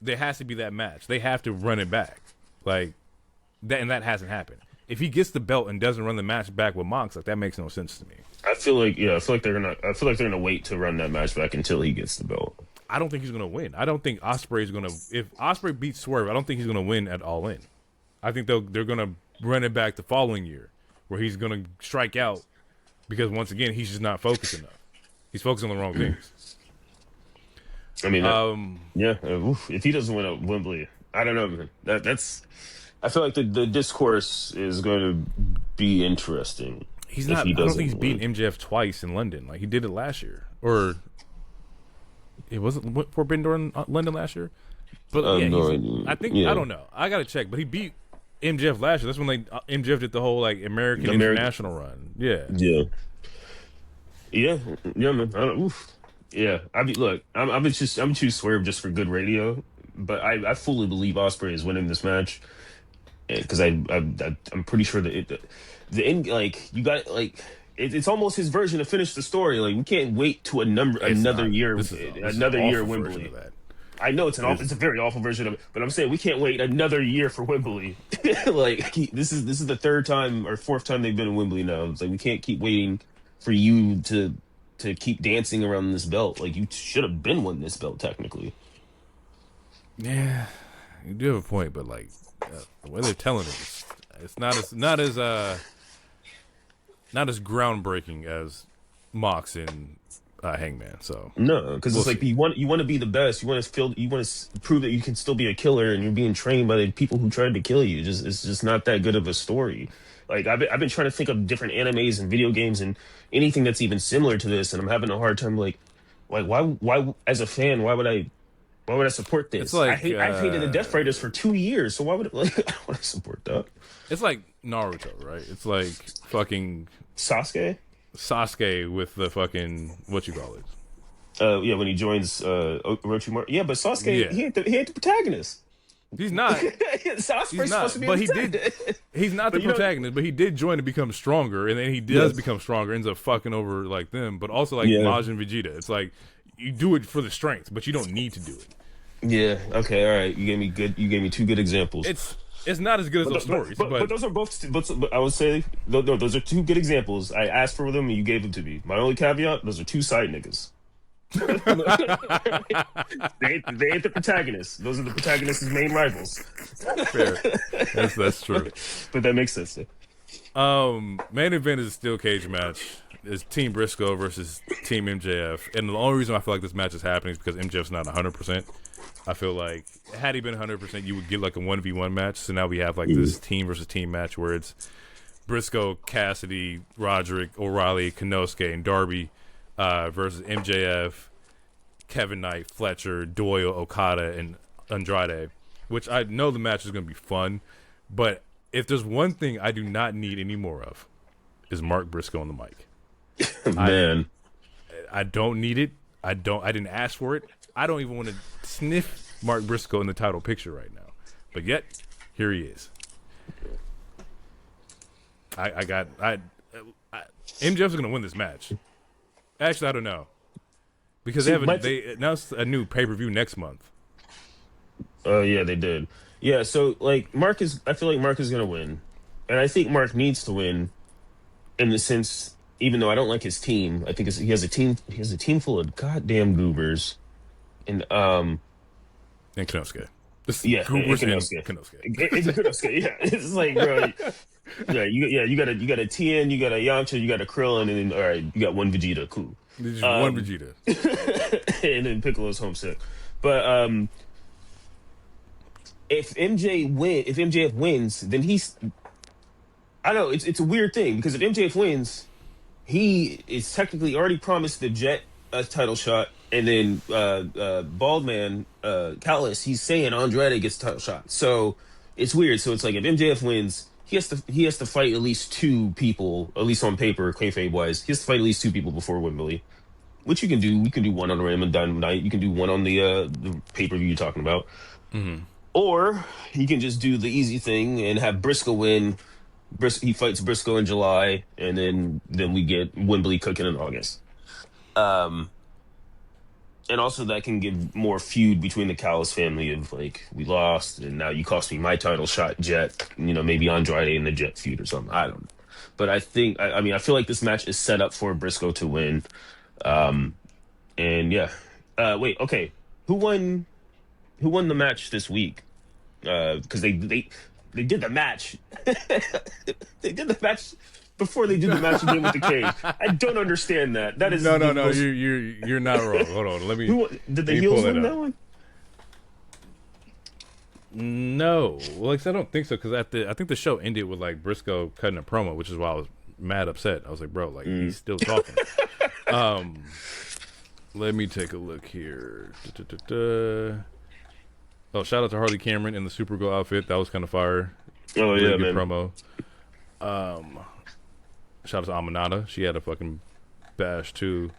there has to be that match. They have to run it back. Like that, and that hasn't happened. If he gets the belt and doesn't run the match back with Mox, like that makes no sense to me. I feel like they're gonna wait to run that match back until he gets the belt. I don't think he's gonna win. I don't think Ospreay's gonna. If Ospreay beats Swerve, I don't think he's gonna win at All In. I think they're gonna run it back the following year, where he's gonna strike out because once again he's just not focused enough. He's focused on the wrong things. I mean, if he doesn't win at Wembley, I don't know, man. That's. I feel like the discourse is going to be interesting. He's not. I don't think he's beaten MJF twice in London. Like he did it last year, or it wasn't Forbidden Door in London last year. But I think I don't know. I gotta check. But he beat MJF last year. That's when MJF did the whole like American International run. Yeah. Yeah, man. Yeah. I'm too Swerve just for good radio, but I fully believe Ospreay is winning this match because I'm pretty sure that the end, like you got like it's almost his version to finish the story. Like we can't wait to another year Wembley. I know it's a very awful version of it, but I'm saying we can't wait another year for Wembley. Like this is the third time or fourth time they've been in Wembley now. It's like we can't keep waiting for you to keep dancing around this belt. Like you should have been won this belt technically. Yeah, you do have a point, but like the way they're telling it, it's not as groundbreaking as Mox and Hangman. So no, because it's like you want to be the best. You want to prove that you can still be a killer, and you're being trained by the people who tried to kill you. It's just not that good of a story. Like I've been trying to think of different animes and video games and anything that's even similar to this, and I'm having a hard time. Like why as a fan, why would I support this? It's like, I've hated the Death Riders for 2 years, so why would I don't want to support that? It's like Naruto, right? It's like fucking Sasuke with the fucking what you call it. When he joins Orochimaru. Yeah, but Sasuke he ain't the protagonist. He's not. He's not. But he did. He's not the protagonist, but he did join to become stronger, and then he does become stronger, ends up fucking over like them, but also like Majin Vegeta. It's like you do it for the strength, but you don't need to do it. Yeah. Okay. All right. You gave me two good examples. It's not as good as those stories, but those are both. But I would say no, those are two good examples. I asked for them and you gave them to me. My only caveat: those are two side niggas. they ain't the protagonists. Those are the protagonists' main rivals. Fair. That's true. But that makes sense. Main event is a steel cage match. It's Team Briscoe versus Team MJF, and the only reason I feel like this match is happening is because MJF's not 100%. I feel like had he been 100%, you would get like a 1v1 match. So now we have like this team versus team match where it's Briscoe, Cassidy, Roderick, O'Reilly, Konosuke, and Darby versus MJF, Kevin Knight, Fletcher, Doyle, Okada, and Andrade. Which I know the match is going to be fun, but if there's one thing I do not need any more of, is Mark Briscoe on the mic. Man, I don't need it. I didn't ask for it. I don't even want to sniff Mark Briscoe in the title picture right now. But yet, here he is. MJF's gonna win this match. Actually, I don't know. Because they announced a new pay-per-view next month. Oh yeah, they did. Yeah, so like I feel like Mark is gonna win. And I think Mark needs to win in the sense, even though I don't like his team, I think he has a team full of goddamn goobers. And Konosuke. Konosuke. Yeah, it's like, bro. You got a Tien, you got a Yamcha, you got a Krillin, and then all right, you got one Vegeta. Cool. Just one Vegeta. And then Piccolo's homesick. But if MJF wins, then I don't know, it's a weird thing because if MJF wins, he is technically already promised the Jet a title shot, and then Bald Man Callis, he's saying Andrade gets a title shot. So it's weird. So it's like if MJF wins, he has to fight at least two people, at least on paper, kayfabe wise. He has to fight at least two people before Wembley, which you can do. You can do one on the Raymond Dynamite. You can do one on the pay per view you're talking about, or you can just do the easy thing and have Briscoe win. He fights Briscoe in July, and then we get Wembley cooking in August. And also that can give more feud between the Callis family of like, we lost and now you cost me my title shot, Jet, maybe Andrade in the Jet feud or something. I don't know. But I think, I feel like this match is set up for Briscoe to win. And yeah. Wait, okay. Who won the match this week? Because they did the match. They did the match before they did the match again with the cage. I don't understand that. That is no. You're not wrong. Hold on. Let me. Did the heels win that one? No. Well, I don't think so because I think the show ended with like Briscoe cutting a promo, which is why I was mad upset. I was like, bro, like he's still talking. Let me take a look here. Oh, shout out to Harley Cameron in the Supergirl outfit. That was kind of fire. Oh really yeah, good man. Promo. Shout out to Amanada. She had a fucking bash too.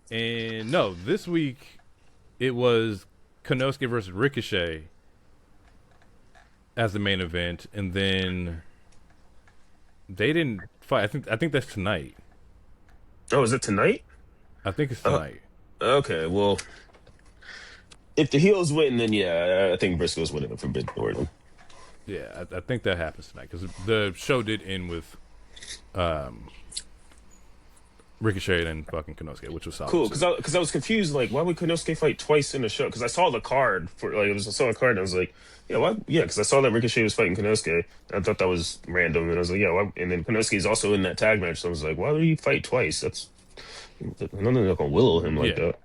And no, this week it was Konosuke versus Ricochet as the main event, and then they didn't fight. I think that's tonight. Oh, is it tonight? I think it's tonight. Okay, well, if the heels win, then yeah, I think Briscoe's winning for Big Norton. Yeah, I think that happens tonight because the show did end with Ricochet and fucking Konosuke, which was solid. Cool, because I was confused, like, why would Konosuke fight twice in a show? Because I saw the card I saw a card and I was like, yeah, why? Yeah, because I saw that Ricochet was fighting Konosuke. I thought that was random, and I was like, yeah, why? And then Konosuke is also in that tag match, so I was like, why would he fight twice? That's I don't think they're gonna willow him like that.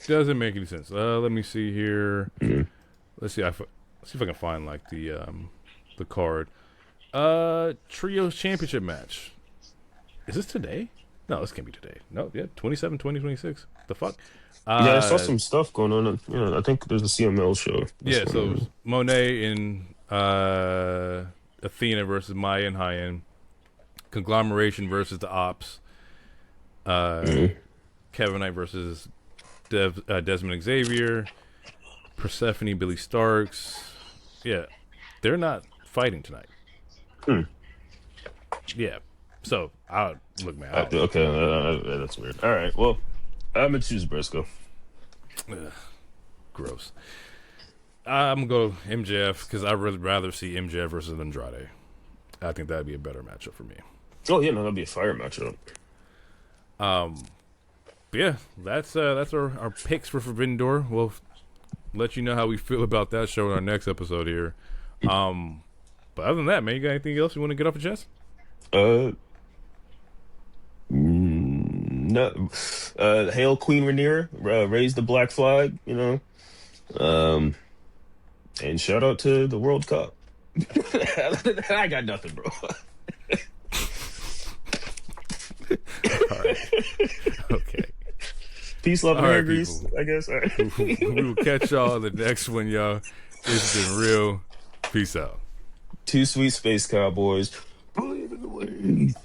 Doesn't make any sense. Let me see here. Mm-hmm. Let's see. Let's see if I can find like the card. Trios Championship match. Is this today? No, this can't be today. No, yeah, 27/20/26. The fuck? Yeah, I saw some stuff going on. I think there's a CML show. Yeah, so it was Monet and Athena versus Maya and Hyen. Conglomeration versus the Ops. Kevin Knight versus Desmond Xavier. Persephone, Billy Starks. Yeah, They're not fighting tonight. Hmm. Yeah. So, look, man. Okay, that's weird. All right, well, I'm going to choose Briscoe. Gross. I'm going to go MJF because I'd really rather see MJF versus Andrade. I think that'd be a better matchup for me. Oh, yeah, no, that'd be a fire matchup. Yeah, that's our picks for Forbidden Door. We'll let you know how we feel about that show in our next episode here. But other than that, man, you got anything else you want to get off your chest? No. Hail Queen Rhaenyra, raise the black flag, you know. And shout out to the World Cup. I got nothing, bro. All right. Okay. Peace, love, and All hair right, grease, people. I guess. All right. We will catch y'all in the next one, y'all. It's been real. Peace out. Two sweet space cowboys. Believe in the wings.